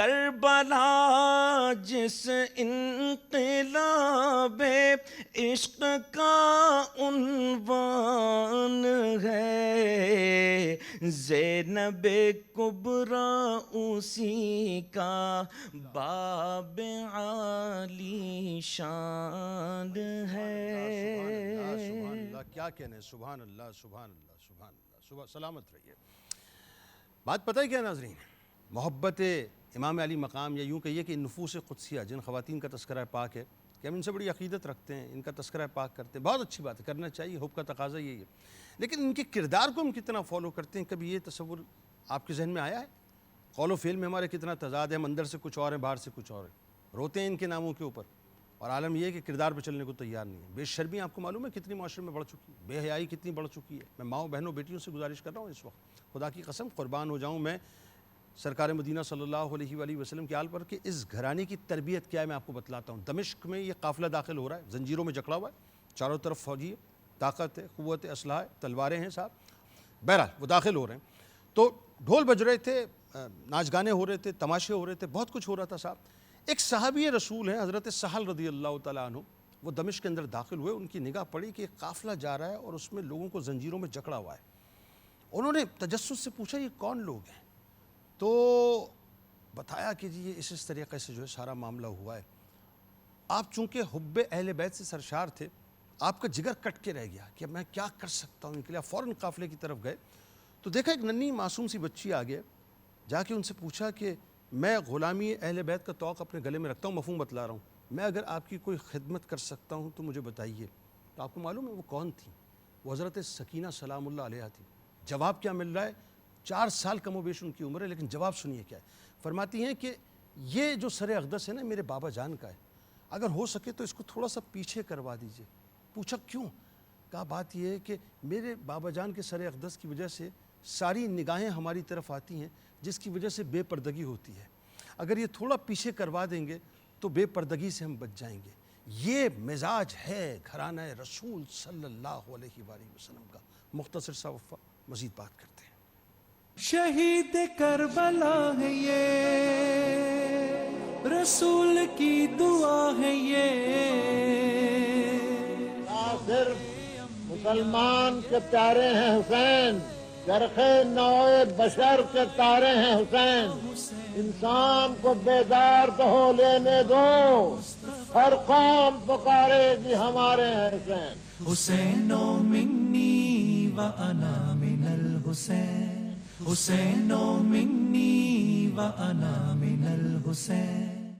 کربلا جس انقلاب عشق کا عنوان ہے، زینب کبریٰ اسی کا باب عالی شان ہے۔ سبحان اللہ، کیا کہنے، سبحان اللہ سبحان اللہ سبحان اللہ، صبح سلامت رہیے۔ بات پتہ ہے کیا ناظرین، محبت امام علی مقام، یا یوں کہیے کہ نفوس قدسیہ جن خواتین کا تذکرہ پاک ہے کہ ہم ان سے بڑی عقیدت رکھتے ہیں، ان کا تذکرہ پاک کرتے ہیں، بہت اچھی بات ہے، کرنا چاہیے، حب کا تقاضا یہی ہے، لیکن ان کے کردار کو ہم کتنا فالو کرتے ہیں، کبھی یہ تصور آپ کے ذہن میں آیا ہے؟ قول و فعل میں ہمارے کتنا تضاد ہے، ہم اندر سے کچھ اور ہیں، باہر سے کچھ اور ہیں، روتے ہیں ان کے ناموں کے اوپر، اور عالم یہ ہے کہ کردار پہ چلنے کو تیار نہیں ہے۔ بے شرمی آپ کو معلوم ہے کتنی معاشرے میں بڑھ چکی ہے، بے حیائی کتنی بڑھ چکی ہے۔ میں ماؤں بہنوں بیٹیوں سے گزارش کر رہا ہوں اس وقت، خدا کی قسم قربان ہو جاؤں میں سرکار مدینہ صلی اللہ علیہ وآلہ وسلم کے آل پر کہ اس گھرانے کی تربیت کیا ہے میں آپ کو بتلاتا ہوں۔ دمشق میں یہ قافلہ داخل ہو رہا ہے، زنجیروں میں جکڑا ہوا ہے، چاروں طرف فوجی ہے، طاقت ہے، قوت ہے، اسلحہ ہے، تلواریں ہیں صاحب، بہرحال وہ داخل ہو رہے ہیں تو ڈھول بج رہے تھے، ناچ گانے ہو رہے تھے، تماشے ہو رہے تھے، بہت کچھ ہو رہا تھا صاحب۔ ایک صحابی رسول ہیں حضرت سہل رضی اللہ تعالیٰ عنہ، وہ دمشق کے اندر داخل ہوئے، ان کی نگاہ پڑی کہ ایک قافلہ جا رہا ہے اور اس میں لوگوں کو زنجیروں میں جکڑا ہوا ہے۔ انہوں نے تجسس سے پوچھا یہ کون لوگ ہیں، تو بتایا کہ جی یہ اس طریقے سے جو ہے سارا معاملہ ہوا ہے۔ آپ چونکہ حب اہل بیت سے سرشار تھے، آپ کا جگر کٹ کے رہ گیا کہ میں کیا کر سکتا ہوں ان کے لیے، فوراً قافلے کی طرف گئے تو دیکھا ایک ننھی معصوم سی بچی آ گیا، جا کے ان سے پوچھا کہ میں غلامی اہل بیت کا توق اپنے گلے میں رکھتا ہوں، مفہوم بتلا رہا ہوں، میں اگر آپ کی کوئی خدمت کر سکتا ہوں تو مجھے بتائیے۔ تو آپ کو معلوم ہے وہ کون تھی؟ وہ حضرت سکینہ سلام اللہ علیہا تھی۔ جواب کیا مل رہا ہے؟ 4 سال کم و بیش ان کی عمر ہے، لیکن جواب سنیے کیا ہے۔ فرماتی ہیں کہ یہ جو سر اقدس ہے نا میرے بابا جان کا ہے، اگر ہو سکے تو اس کو تھوڑا سا پیچھے کروا دیجئے۔ پوچھا کیوں؟ کہا بات یہ ہے کہ میرے بابا جان کے سر اقدس کی وجہ سے ساری نگاہیں ہماری طرف آتی ہیں، جس کی وجہ سے بے پردگی ہوتی ہے، اگر یہ تھوڑا پیچھے کروا دیں گے تو بے پردگی سے ہم بچ جائیں گے۔ یہ مزاج ہے گھرانہ رسول صلی اللہ علیہ وآلہ وسلم کا۔ مختصر سا وقفہ، مزید بات کرتے ہیں۔ شہید کربلا ہے یہ، رسول کی دعا ہے یہ، صرف مسلمان کے پیارے ہیں حسین، چرخ نوع بشر کے تارے ہیں حسین، انسان کو بیدار تو ہو لینے دو، ہر قوم پکارے گی ہمارے ہیں حسین۔ حسین منی وأنا من الحسین، حسین منی وأنا من الحسین۔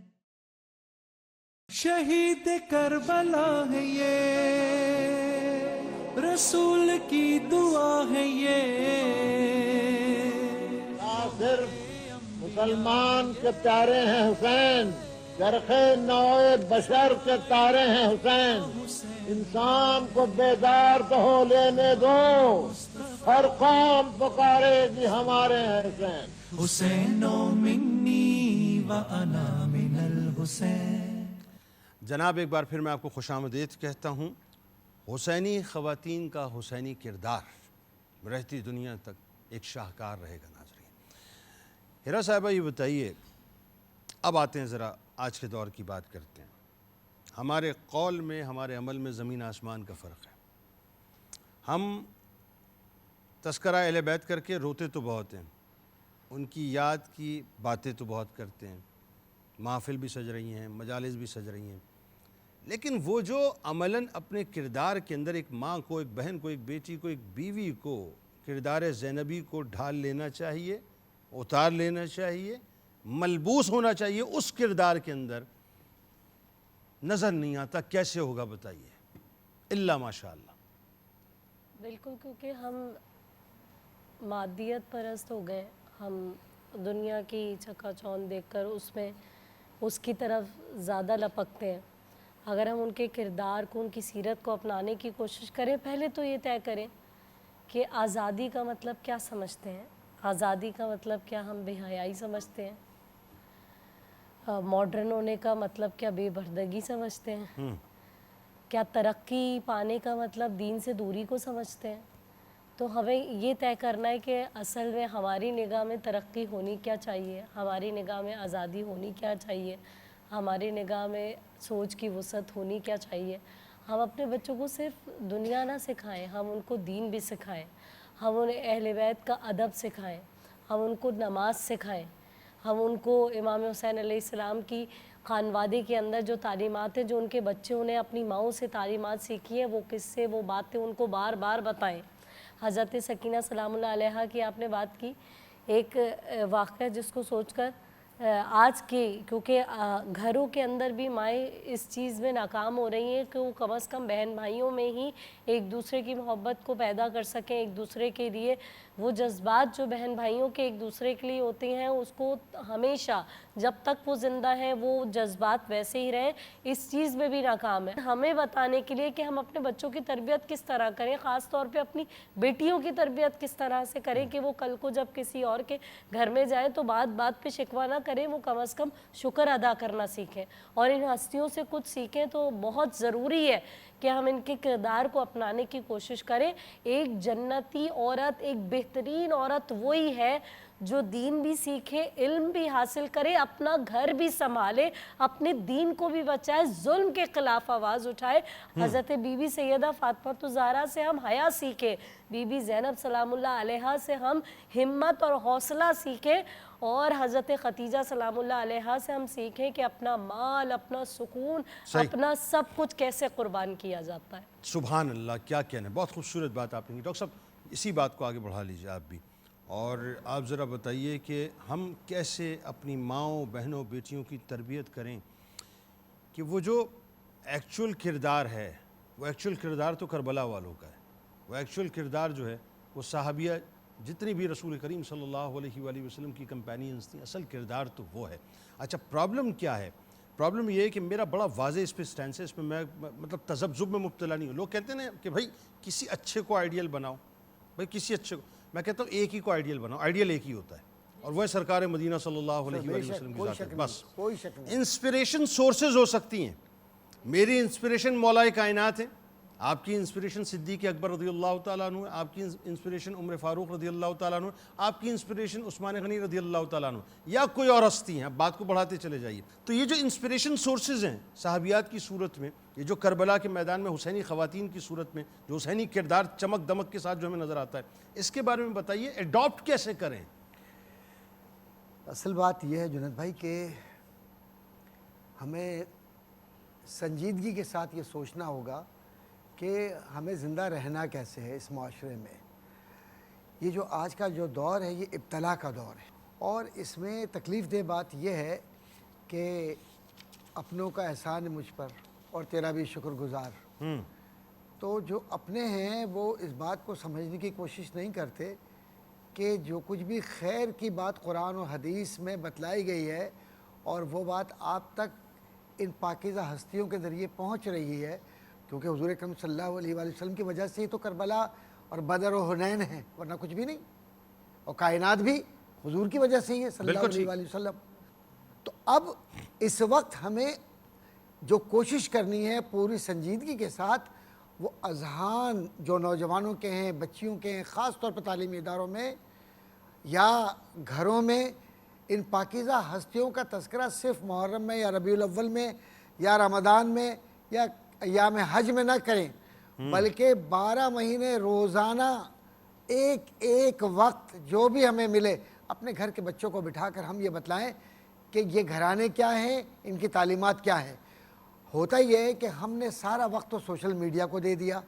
شہید کربلا ہے یہ، رسول کی دعا ہے یہ، صرف مسلمان کے پیارے ہیں حسین، چرخ نوع بشر کے تارے ہیں حسین، انسان کو بیدار تو ہو لینے دو، ہر قوم پکارے گی ہمارے ہیں حسین۔ حسین منی وأنا من الحسین۔ جناب ایک بار پھر میں آپ کو خوش آمدید کہتا ہوں۔ حسینی خواتین کا حسینی کردار رہتی دنیا تک ایک شاہکار رہے گا ناظرین۔ ہیرا صاحبہ یہ بتائیے، اب آتے ہیں ذرا آج کے دور کی بات کرتے ہیں۔ ہمارے قول میں ہمارے عمل میں زمین آسمان کا فرق ہے۔ ہم تذکرہ اہل بیت کر کے روتے تو بہت ہیں، ان کی یاد کی باتیں تو بہت کرتے ہیں، محافل بھی سج رہی ہیں، مجالس بھی سج رہی ہیں، لیکن وہ جو عملاً اپنے کردار کے اندر ایک ماں کو، ایک بہن کو، ایک بیٹی کو، ایک بیوی کو، کردار زینبی کو ڈھال لینا چاہیے، اتار لینا چاہیے، ملبوس ہونا چاہیے، اس کردار کے اندر نظر نہیں آتا۔ کیسے ہوگا بتائیے؟ الا ماشاء اللہ۔ بالکل، کیونکہ ہم مادیت پرست ہو گئے، ہم دنیا کی چکا چوند دیکھ کر اس کی طرف زیادہ لپکتے ہیں۔ اگر ہم ان کے کردار کو، ان کی سیرت کو اپنانے کی کوشش کریں، پہلے تو یہ طے کریں کہ آزادی کا مطلب کیا سمجھتے ہیں، آزادی کا مطلب کیا ہم بے حیائی سمجھتے ہیں، ماڈرن ہونے کا مطلب کیا بے پردگی سمجھتے ہیں، کیا ترقی پانے کا مطلب دین سے دوری کو سمجھتے ہیں۔ تو ہمیں یہ طے کرنا ہے کہ اصل میں ہماری نگاہ میں ترقی ہونی کیا چاہیے، ہماری نگاہ میں آزادی ہونی کیا چاہیے، ہماری نگاہ میں سوچ کی وسعت ہونی کیا چاہیے۔ ہم اپنے بچوں کو صرف دنیا نہ سکھائیں، ہم ان کو دین بھی سکھائیں، ہم انہیں اہل بیت کا ادب سکھائیں، ہم ان کو نماز سکھائیں، ہم ان کو امام حسین علیہ السلام کی خانوادے کے اندر جو تعلیمات ہیں، جو ان کے بچوں نے اپنی ماؤں سے تعلیمات سیکھی ہیں، وہ قصے وہ باتیں ان کو بار بار بتائیں۔ حضرت سکینہ سلام اللہ علیہا کی آپ نے بات کی، ایک واقعہ جس کو سوچ کر آج کے، کیونکہ گھروں کے اندر بھی مائیں اس چیز میں ناکام ہو رہی ہیں کہ وہ کم از کم بہن بھائیوں میں ہی ایک دوسرے کی محبت کو پیدا کر سکیں، ایک دوسرے کے لیے وہ جذبات جو بہن بھائیوں کے ایک دوسرے کے لیے ہوتے ہیں اس کو ہمیشہ جب تک وہ زندہ ہیں وہ جذبات ویسے ہی رہیں، اس چیز میں بھی ناکام ہے۔ ہمیں بتانے کے لیے کہ ہم اپنے بچوں کی تربیت کس طرح کریں، خاص طور پہ اپنی بیٹیوں کی تربیت کس طرح سے کریں کہ وہ کل کو جب کسی اور کے گھر میں جائیں تو بات بات پہ شکوہ نہ کریں، وہ کم از کم شکر ادا کرنا سیکھیں اور ان ہستیوں سے کچھ سیکھیں۔ تو بہت ضروری ہے کہ ہم ان کے کردار کو اپنانے کی کوشش کریں۔ ایک جنتی عورت، ایک بہترین عورت وہی ہے جو دین بھی سیکھے، علم بھی حاصل کرے، اپنا گھر بھی سنبھالے، اپنے دین کو بھی بچائے، ظلم کے خلاف آواز اٹھائے۔ حضرت بی بی سیدہ فاطمہ الزہرا سے ہم حیا سیکھیں، بی بی زینب سلام اللہ علیہا سے ہم ہمت اور حوصلہ سیکھیں، اور حضرت خدیجہ سلام اللہ علیہا سے ہم سیکھیں کہ اپنا مال، اپنا سکون، اپنا سب کچھ کیسے قربان کیا جاتا ہے۔ سبحان اللہ، کیا کہنا ہے، بہت خوبصورت بات آپ نے کی۔ ڈاکٹر صاحب اسی بات کو آگے بڑھا لیجیے آپ بھی، اور آپ ذرا بتائیے کہ ہم کیسے اپنی ماؤں، بہنوں، بیٹیوں کی تربیت کریں کہ وہ جو ایکچول کردار ہے، وہ ایکچول کردار تو کربلا والوں کا ہے، وہ ایکچول کردار جو ہے وہ صحابیہ جتنی بھی رسول کریم صلی اللہ علیہ وآلہ وسلم کی کمپینینز تھیں، اصل کردار تو وہ ہے۔ اچھا، پرابلم کیا ہے؟ پرابلم یہ ہے کہ میرا بڑا واضح اس پہ سٹینس ہے، اس میں میں مطلب تذبذب میں مبتلا نہیں ہوں۔ لوگ کہتے ہیں کہ بھائی کسی اچھے کو آئیڈیل بناؤ، بھائی کسی اچھے کو، میں کہتا ہوں ایک ہی کو آئیڈیل بناؤ، آئیڈیل ایک ہی ہوتا ہے، اور وہ ہے سرکار مدینہ صلی اللہ علیہ وآلہ وسلم کی ذات ہے۔ بس کوئی شک نہیں۔ انسپریشن سورسز ہو سکتی ہیں، میری انسپریشن مولا کائنات ہے، آپ کی انسپریشن صدیق اکبر رضی اللہ تعالیٰ عنہ ہے، آپ کی انسپریشن عمر فاروق رضی اللہ تعالیٰ عنہ، آپ کی انسپریشن عثمان غنی رضی اللہ تعالیٰ عنہ، یا کوئی اور ہستی ہیں، آپ بات کو بڑھاتے چلے جائیے۔ تو یہ جو انسپریشن سورسز ہیں صحابیات کی صورت میں، یہ جو کربلا کے میدان میں حسینی خواتین کی صورت میں جو حسینی کردار چمک دمک کے ساتھ جو ہمیں نظر آتا ہے، اس کے بارے میں بتائیے، ایڈاپٹ کیسے کریں؟ اصل بات یہ ہے جنید بھائی کہ ہمیں سنجیدگی کے ساتھ یہ سوچنا ہوگا کہ ہمیں زندہ رہنا کیسے ہے اس معاشرے میں۔ یہ جو آج کا جو دور ہے یہ ابتلا کا دور ہے، اور اس میں تکلیف دہ بات یہ ہے کہ اپنوں کا احسان مجھ پر اور تیرا بھی شکر گزار۔ تو جو اپنے ہیں وہ اس بات کو سمجھنے کی کوشش نہیں کرتے کہ جو کچھ بھی خیر کی بات قرآن و حدیث میں بتلائی گئی ہے اور وہ بات آپ تک ان پاکیزہ ہستیوں کے ذریعے پہنچ رہی ہے، کیونکہ حضور اکرم صلی اللہ علیہ وآلہ وسلم کی وجہ سے ہی تو کربلا اور بدر و حنین ہے، ورنہ کچھ بھی نہیں، اور کائنات بھی حضور کی وجہ سے ہی ہے صلی اللہ علیہ وآلہ وسلم۔ تو اب اس وقت ہمیں جو کوشش کرنی ہے پوری سنجیدگی کے ساتھ، وہ اذہان جو نوجوانوں کے ہیں، بچیوں کے ہیں، خاص طور پر تعلیمی اداروں میں یا گھروں میں، ان پاکیزہ ہستیوں کا تذکرہ صرف محرم میں یا ربیع الاول میں یا رمضان میں یا ایام حج میں نہ کریں، بلکہ 12 مہینے روزانہ ایک ایک وقت جو بھی ہمیں ملے اپنے گھر کے بچوں کو بٹھا کر ہم یہ بتلائیں کہ یہ گھرانے کیا ہیں، ان کی تعلیمات کیا ہے۔ ہوتا یہ ہے کہ ہم نے سارا وقت تو سوشل میڈیا کو دے دیا،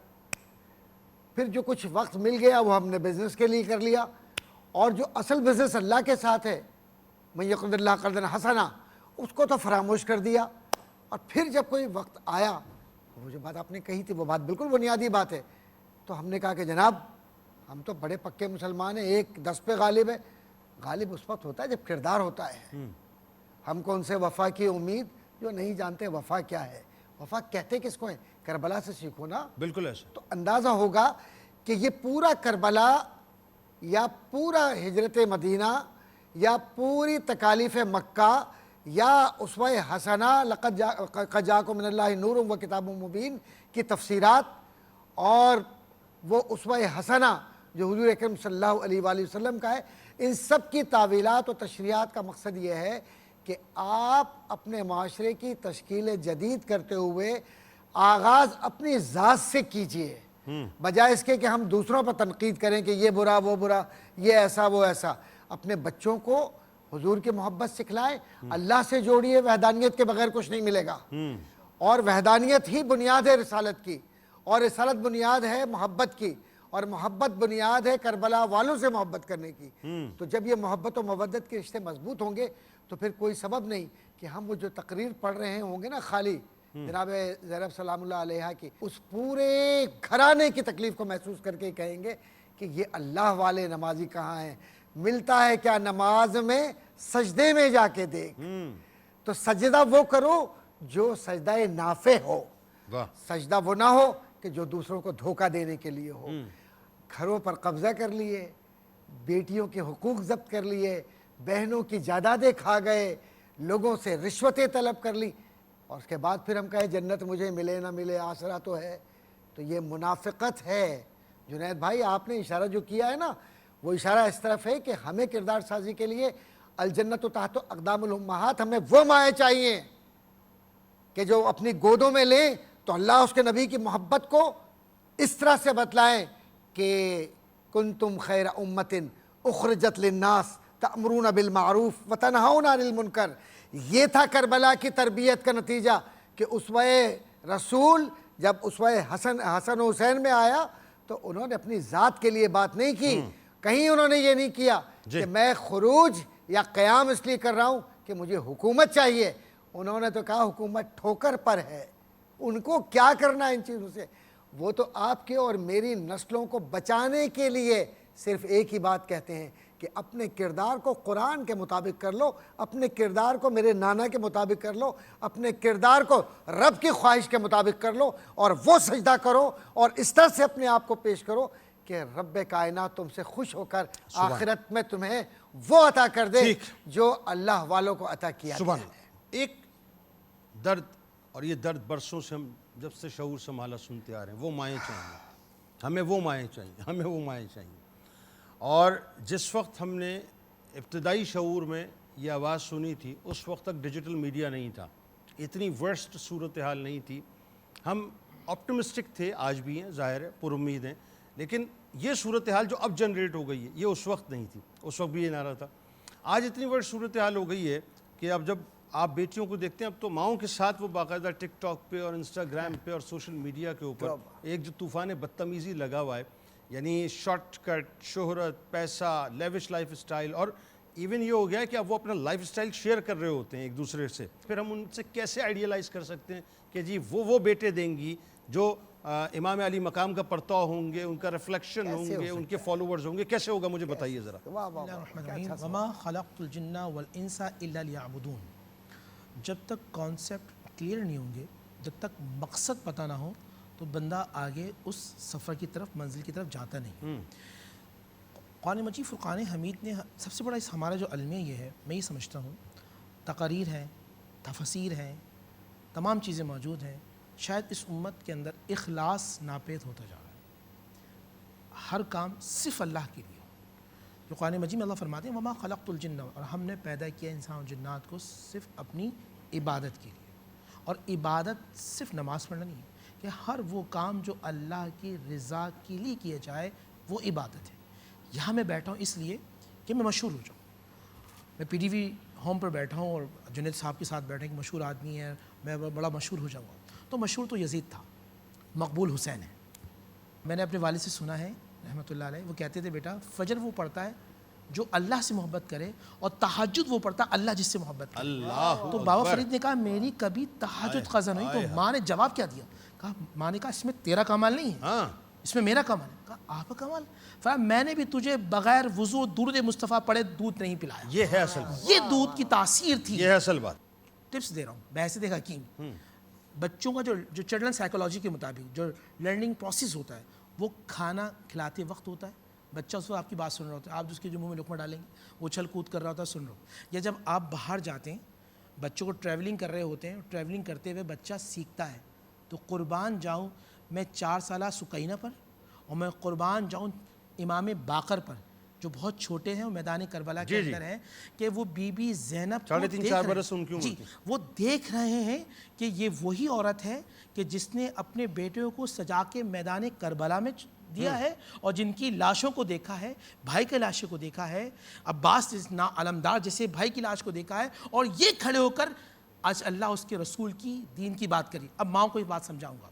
پھر جو کچھ وقت مل گیا وہ ہم نے بزنس کے لیے کر لیا، اور جو اصل بزنس اللہ کے ساتھ ہے، من یقرض اللہ قرضا حسنا، اس کو تو فراموش کر دیا۔ اور پھر جب کوئی وقت آیا، وہ جو بات آپ نے کہی تھی وہ بات بالکل بنیادی بات ہے، تو ہم نے کہا کہ جناب ہم تو بڑے پکے مسلمان ہیں، 1-10 پہ غالب ہے۔ غالب اس وقت ہوتا ہے جب کردار ہوتا ہے۔ ہم کو ان سے وفا کی امید جو نہیں جانتے وفا کیا ہے، وفا کہتے کس کو ہے؟ کربلا سے سیکھو نا۔ بالکل ایسا۔ تو اندازہ ہوگا کہ یہ پورا کربلا یا پورا ہجرت مدینہ یا پوری تکالیف مکہ یا اسوہ حسنہ لقد جاءکم من اللہ نور و کتاب مبین کی تفسیرات، اور وہ اسوہ حسنہ جو حضور اکرم صلی اللہ علیہ وآلہ وسلم کا ہے، ان سب کی تعویلات و تشریحات کا مقصد یہ ہے کہ آپ اپنے معاشرے کی تشکیل جدید کرتے ہوئے آغاز اپنی ذات سے کیجئے، بجائے اس کے کہ ہم دوسروں پر تنقید کریں کہ یہ برا وہ برا، یہ ایسا وہ ایسا۔ اپنے بچوں کو حضور کی محبت سکھلائیں، اللہ سے جوڑیے، وحدانیت کے بغیر کچھ نہیں ملے گا، اور وحدانیت ہی بنیاد ہے رسالت کی، اور رسالت بنیاد ہے محبت کی، اور محبت بنیاد ہے کربلا والوں سے محبت کرنے کی۔ تو جب یہ محبت و مودت کے رشتے مضبوط ہوں گے تو پھر کوئی سبب نہیں کہ ہم وہ جو تقریر پڑھ رہے ہوں گے نا خالی جناب زینب سلام اللہ علیہا کی، اس پورے گھرانے کی تکلیف کو محسوس کر کے کہیں گے کہ یہ اللہ والے نمازی کہاں ہیں، ملتا ہے کیا نماز میں، سجدے میں جا کے دیکھ۔ تو سجدہ وہ کرو جو سجدہ نافع ہو، سجدہ وہ نہ ہو کہ جو دوسروں کو دھوکہ دینے کے لیے ہو۔ گھروں پر قبضہ کر لیے، بیٹیوں کے حقوق ضبط کر لیے، بہنوں کی جائیدادیں کھا گئے، لوگوں سے رشوتیں طلب کر لی، اور اس کے بعد پھر ہم کہیں جنت مجھے ملے نہ ملے، آسرا تو ہے، تو یہ منافقت ہے۔ جنید بھائی آپ نے اشارہ جو کیا ہے نا، وہ اشارہ اس طرف ہے کہ ہمیں کردار سازی کے لیے الجنت تحت اقدام الامہات، ہمیں وہ مائیں چاہیے کہ جو اپنی گودوں میں لیں تو اللہ اس کے نبی کی محبت کو اس طرح سے بتلائیں کہ کنتم خیر امت اخرجت للناس تأمرون بالمعروف وتنہون عن المنکر۔ یہ تھا کربلا کی تربیت کا نتیجہ کہ اسوہ رسول جب اسوہ حسن و حسین میں آیا تو انہوں نے اپنی ذات کے لیے بات نہیں کی، کہیں انہوں نے یہ نہیں کیا کہ میں خروج یا قیام اس لیے کر رہا ہوں کہ مجھے حکومت چاہیے، انہوں نے تو کہا حکومت ٹھوکر پر ہے، ان کو کیا کرنا ان چیزوں سے۔ وہ تو آپ کے اور میری نسلوں کو بچانے کے لیے صرف ایک ہی بات کہتے ہیں کہ اپنے کردار کو قرآن کے مطابق کر لو، اپنے کردار کو میرے نانا کے مطابق کر لو، اپنے کردار کو رب کی خواہش کے مطابق کر لو، اور وہ سجدہ کرو اور اس طرح سے اپنے آپ کو پیش کرو کہ رب کائنات تم سے خوش ہو کر آخرت میں تمہیں وہ عطا کر دے جو اللہ والوں کو عطا کیا گیا ہے۔ ایک درد، اور یہ درد برسوں سے ہم جب سے شعور سنبھالا سنتے آ رہے ہیں، وہ مائیں چاہیے ہمیں، وہ مائیں چاہیے ہمیں، وہ مائیں چاہیے۔ اور جس وقت ہم نے ابتدائی شعور میں یہ آواز سنی تھی اس وقت تک ڈیجیٹل میڈیا نہیں تھا، اتنی ورسٹ صورتحال نہیں تھی، ہم آپٹمسٹک تھے، آج بھی ہیں ظاہر ہے، پر امید ہیں، لیکن یہ صورتحال جو اب جنریٹ ہو گئی ہے یہ اس وقت نہیں تھی، اس وقت بھی یہ نعرہ تھا۔ آج اتنی ورسٹ صورتحال ہو گئی ہے کہ اب جب آپ بیٹیوں کو دیکھتے ہیں اب تو ماؤں کے ساتھ وہ باقاعدہ ٹک ٹاک پہ اور انسٹاگرام پہ اور سوشل میڈیا کے اوپر ایک جو طوفان بدتمیزی لگا ہوا ہے، یعنی شارٹ کٹ، شہرت، پیسہ، لیوش لائف اسٹائل، اور ایون یہ ہو گیا ہے کہ اب وہ اپنا لائف اسٹائل شیئر کر رہے ہوتے ہیں ایک دوسرے سے۔ پھر ہم ان سے کیسے آئیڈیلائز کر سکتے ہیں کہ جی وہ بیٹے دیں گی جو امام علی مقام کا پرتو ہوں گے، ان کا ریفلیکشن ہوں گے، ان کے فالوورز ہوں گے، کیسے ہوگا مجھے بتائیے ذرا۔ وما خلقت الجن والانس الا لیعبدون۔ جب تک کانسیپٹ کلیئر نہیں ہوں گے، جب تک مقصد پتہ نہ ہو تو بندہ آگے اس سفر کی طرف، منزل کی طرف جاتا نہیں۔ قرآن مجید فرقان حمید نے سب سے بڑا ہمارا جو علم یہ ہے، میں یہ سمجھتا ہوں، تقاریر ہیں، تفسیر ہیں، تمام چیزیں موجود ہیں، شاید اس امت کے اندر اخلاص ناپید ہوتا جا رہا ہے، ہر کام صرف اللہ کے لیے ہو۔ جو قرآن مجید میں اللہ فرماتے ہیں وما خلقت الجن، اور ہم نے پیدا کیا انسان و جنات کو صرف اپنی عبادت کے لیے، اور عبادت صرف نماز پڑھنا نہیں ہے، کہ ہر وہ کام جو اللہ کی رضا کے لیے کیا جائے وہ عبادت ہے۔ یہاں میں بیٹھا ہوں اس لیے کہ میں مشہور ہو جاؤں، میں پی ٹی وی ہوم پر بیٹھا ہوں اور جنید صاحب کے ساتھ بیٹھے، کہ مشہور آدمی ہے، میں بڑا مشہور ہو جاؤں گا۔ تو مشہور تو یزید تھا، مقبول حسین ہے۔ میں نے اپنے والد سے سنا ہے رحمۃ اللہ علیہ، وہ کہتے تھے بیٹا فجر وہ پڑھتا ہے جو اللہ سے محبت کرے، اور تہجد وہ پڑھتا اللہ جس سے محبت کرے۔ تو بابا فرید نے کہا میری کبھی تہجد قضا نہیں۔ تو ماں نے جواب کیا دیا؟ کہا ماں نے کہا اس میں تیرا کمال نہیں ہے، اس میں میرا کمال ہے۔ کہا آپ کا کمال؟ فرمایا میں نے بھی تجھے بغیر وضو درود مصطفیٰ پڑھے دودھ نہیں پلایا۔ یہ ہے اصل، یہ دودھ کی تاثیر تھی، یہ ہے اصل بات۔ ٹپس دے رہا ہوں بحیثیت ایک حکیم۔ بچوں کا جو چلڈرن سائیکولوجی کے مطابق جو لرننگ پروسیس ہوتا ہے وہ کھانا کھلاتے وقت ہوتا ہے۔ بچہ اس وقت آپ کی بات سن رہا ہوتا ہے، آپ جس کے جو منہ میں لقمہ ڈالیں گے وہ چھل کود کر رہا ہوتا ہے، سن رہا ہو۔ یا جب آپ باہر جاتے ہیں، بچوں کو ٹریولنگ کر رہے ہوتے ہیں، ٹریولنگ کرتے ہوئے بچہ سیکھتا ہے، تو قربان جاؤں میں 4 سالہ سکینہ پر، اور میں قربان جاؤں امام باقر پر جو بہت چھوٹے ہیں اور میدان کربلا کے اندر ہیں کہ وہ بی بی زینب کو 3.5-4 برس ان کی عمر جی تھی. وہ دیکھ رہے ہیں کہ یہ وہی عورت ہے کہ جس نے اپنے بیٹوں کو سجا کے میدان کربلا میں دیا ہے اور جن کی لاشوں کو دیکھا ہے, بھائی کے لاشوں کو دیکھا ہے, عباس علمدار جیسے بھائی کی لاش کو دیکھا ہے, اور یہ کھڑے ہو کر آج اللہ اس کے رسول کی دین کی بات کری. اب ماؤں کو ایک بات سمجھاؤں گا,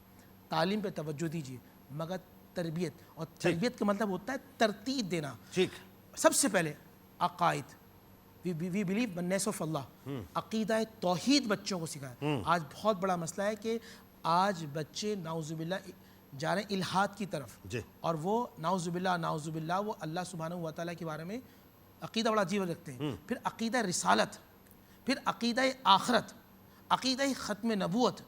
تعلیم پہ توجہ دیجیے مگر تربیت, اور تربیت کا مطلب ہوتا ہے ترتیب دینا. ٹھیک. سب سے پہلے عقائد, وی بلیو ونیس آف اللہ, عقیدہ توحید بچوں کو سکھائے. آج بہت بڑا مسئلہ ہے کہ آج بچے نعوذ باللہ جا رہے ہیں الہاد کی طرف, اور وہ نعوذ باللہ وہ اللہ سبحانہ و تعالیٰ کے بارے میں عقیدہ بڑا عجیب رکھتے ہیں. پھر عقیدہ رسالت, پھر عقیدہ آخرت, عقیدہ ختم نبوت.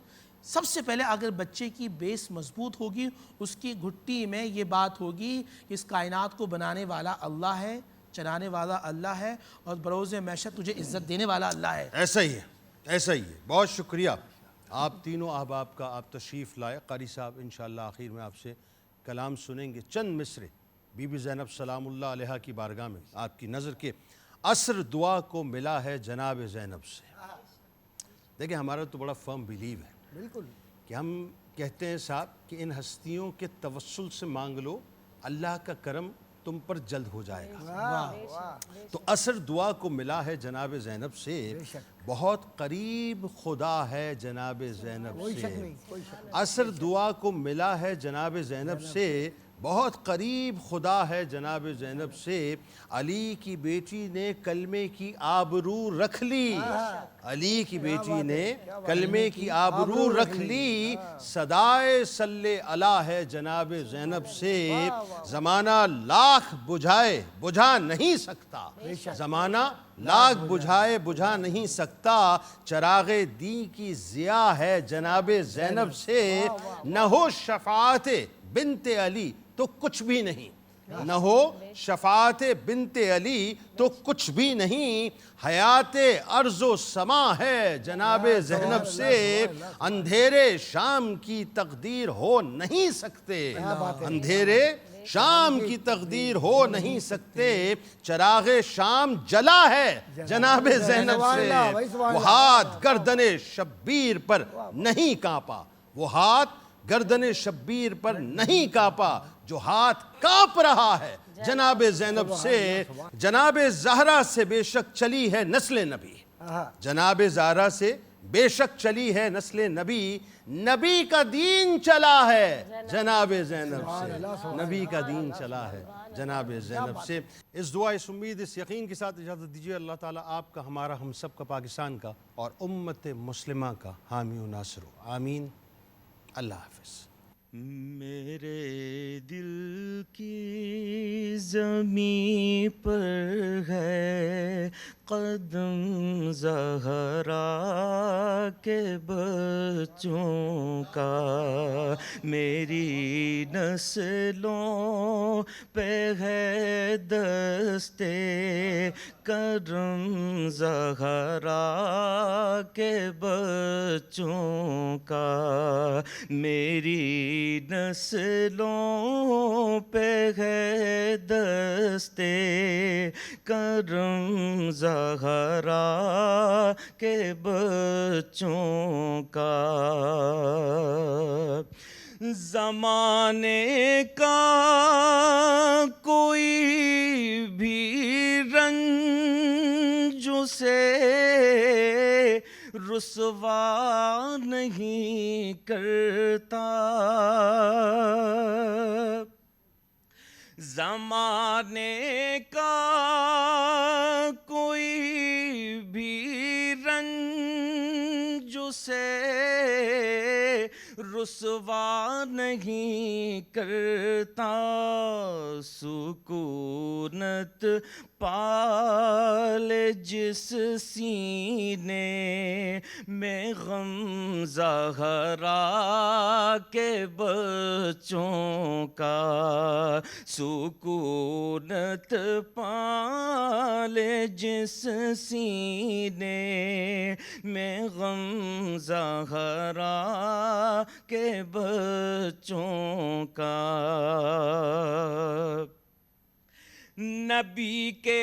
سب سے پہلے اگر بچے کی بیس مضبوط ہوگی, اس کی گھٹی میں یہ بات ہوگی کہ اس کائنات کو بنانے والا اللہ ہے, چلانے والا اللہ ہے, اور بروز معیشت تجھے عزت دینے والا اللہ ہے. ایسا ہی ہے, ایسا ہی ہے. بہت شکریہ آپ تینوں احباب کا, آپ تشریف لائے. قاری صاحب انشاءاللہ آخر میں آپ سے کلام سنیں گے, چند مصرے بی بی زینب سلام اللہ علیہا کی بارگاہ میں آپ کی نظر کے عصر دعا کو ملا ہے جناب زینب سے. دیکھیں ہمارا تو بڑا فرم بیلیو ہے بالکل کہ ہم کہتے ہیں صاحب کہ ان ہستیوں کے توسل سے مانگ لو, اللہ کا کرم تم پر جلد ہو جائے گا. تو عصر دعا کو ملا ہے جناب زینب سے, بہت قریب خدا ہے جناب زینب سے. عصر دعا کو ملا ہے جناب زینب سے, بہت قریب خدا ہے جناب زینب سے. علی کی بیٹی نے کلمے کی آبرو رکھ لی, علی کی بیٹی نے کلمے کی آبرو رکھ لی. صدائے صلی علی ہے جناب زینب سے, زمانہ لاکھ بجھائے بجھا نہیں سکتا, زمانہ لاکھ بجھائے بجھا نہیں سکتا. چراغ دین کی ضیاء ہے جناب زینب سے, نہ ہو شفاعت بنت علی تو کچھ بھی نہیں, نہ ہو شفاعت بنت علی تو کچھ بھی نہیں. حیات ارض و سما ہے جناب زینب سے, اندھیرے شام کی تقدیر ہو نہیں سکتے, اندھیرے شام کی تقدیر ہو نہیں سکتے. چراغ شام جلا ہے جناب زینب سے, وہ ہاتھ گردن شبیر پر نہیں کانپا, وہ ہاتھ گردن شبیر پر نہیں کانپا جو ہاتھ کانپ رہا ہے جناب زینب سے. جناب زہرا سے بے شک چلی ہے نسل نبی, جناب زہرا سے بے شک چلی ہے نسل نبی. نبی کا دین چلا ہے جناب زینب سے, نبی کا دین چلا ہے جناب زینب سے. اس دعا, اس امید, اس یقین کے ساتھ اجازت دیجیے. اللہ تعالیٰ آپ کا, ہمارا, ہم سب کا, پاکستان کا اور امت مسلمہ کا حامی و ناصر ہو. آمین. اللہ حافظ. میرے دل کی زمین پر ہے قدم زہرا کے بچوں کا, میری نسلوں پہ ہے دستے کرم زہرا کے بچوں کا, میری نسلوں پہ ہے دستے کرم زہرا کے بچوں کا. زمانے کا کوئی بھی رنج سے رسوا نہیں کرتا, زمانے کا کوئی بھی رنج سے رسوا نہیں کرتا. سکونت پال جس سینے میں غم زہرا کے بچوں کا, سکونت پال جس سینے میں غم زہرا کے بچوں کا. نبی کے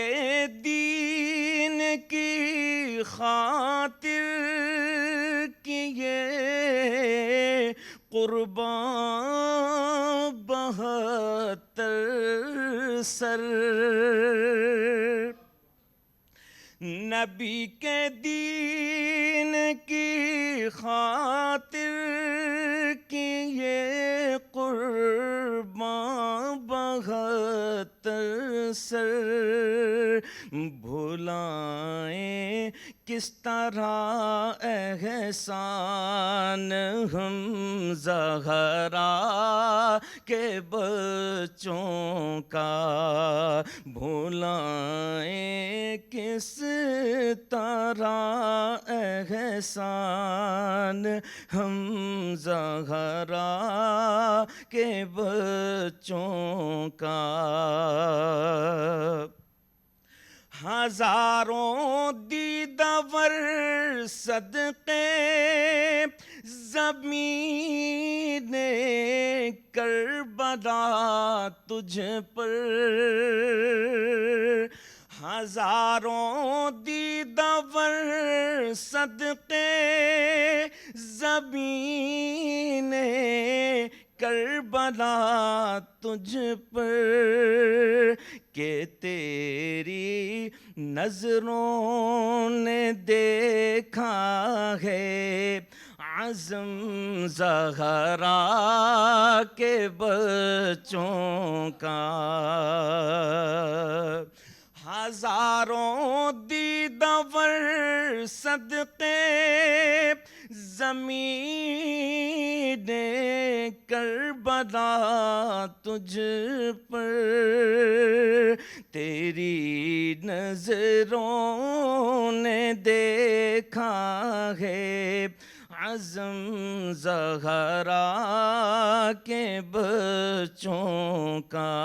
دین کی خاطر کیے قربان 72 سر، نبی کے دین کی خاطر کیے قربان 72 سر، بھلائیں کس طرح احسان ہم زہرا کے بچوں کا، بھلائیں کس طرح احسان ہم زہرا کے بچوں کا، ہزاروں دیدہ ور صدقے زمین کربلا تجھ پر، ہزاروں دیدہ ور صدقے زمین کربلا تجھ پر، کہ تیری نظروں نے دیکھا ہے عزم زہرا کے بچوں کا، ہزاروں دیدہ ور صدقے زمین کربلا تجھ پر، تیری نظروں نے دیکھا ہے عزم زہرا کے بچوں کا،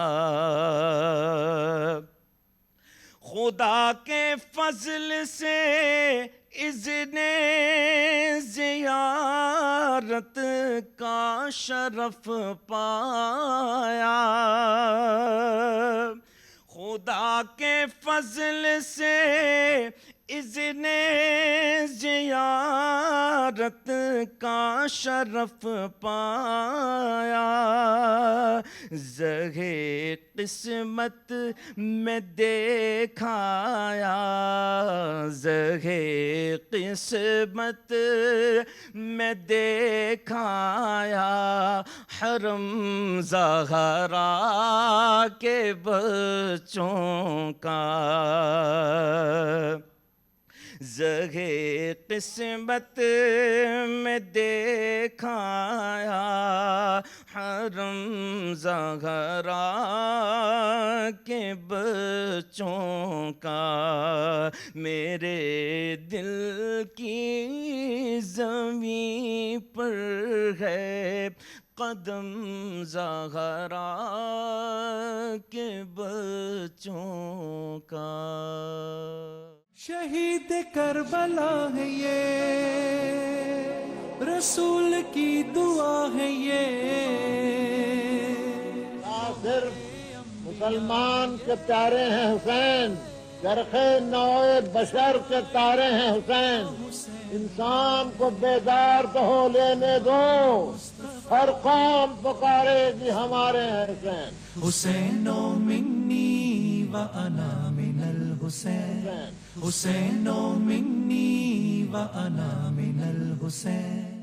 خدا کے فضل سے اذن زیارت کا شرف پایا، خدا کے فضل سے اذن زیارت کا شرف پایا، زہے قسمت میں دیکھایا، زہے قسمت میں دیکھایا حرم زہرا کے بچوں کا، زہے قسمت میں دیکھایا حرم زہرا کے بچوں کا، میرے دل کی زمین پر ہے قدم زہرا کے بچوں کا۔ شہید کربلا ہے یہ، رسول کی دعا ہے یہ، صرف مسلمان کے پیارے ہیں حسین، چرخ نوع بشر کے تارے ہیں حسین، انسان کو بیدار تو ہو لینے دو، ہر قوم پکارے گی ہمارے ہیں حسین۔ حسین منی وانا من الحسین، حسین منی وانا من الحسین۔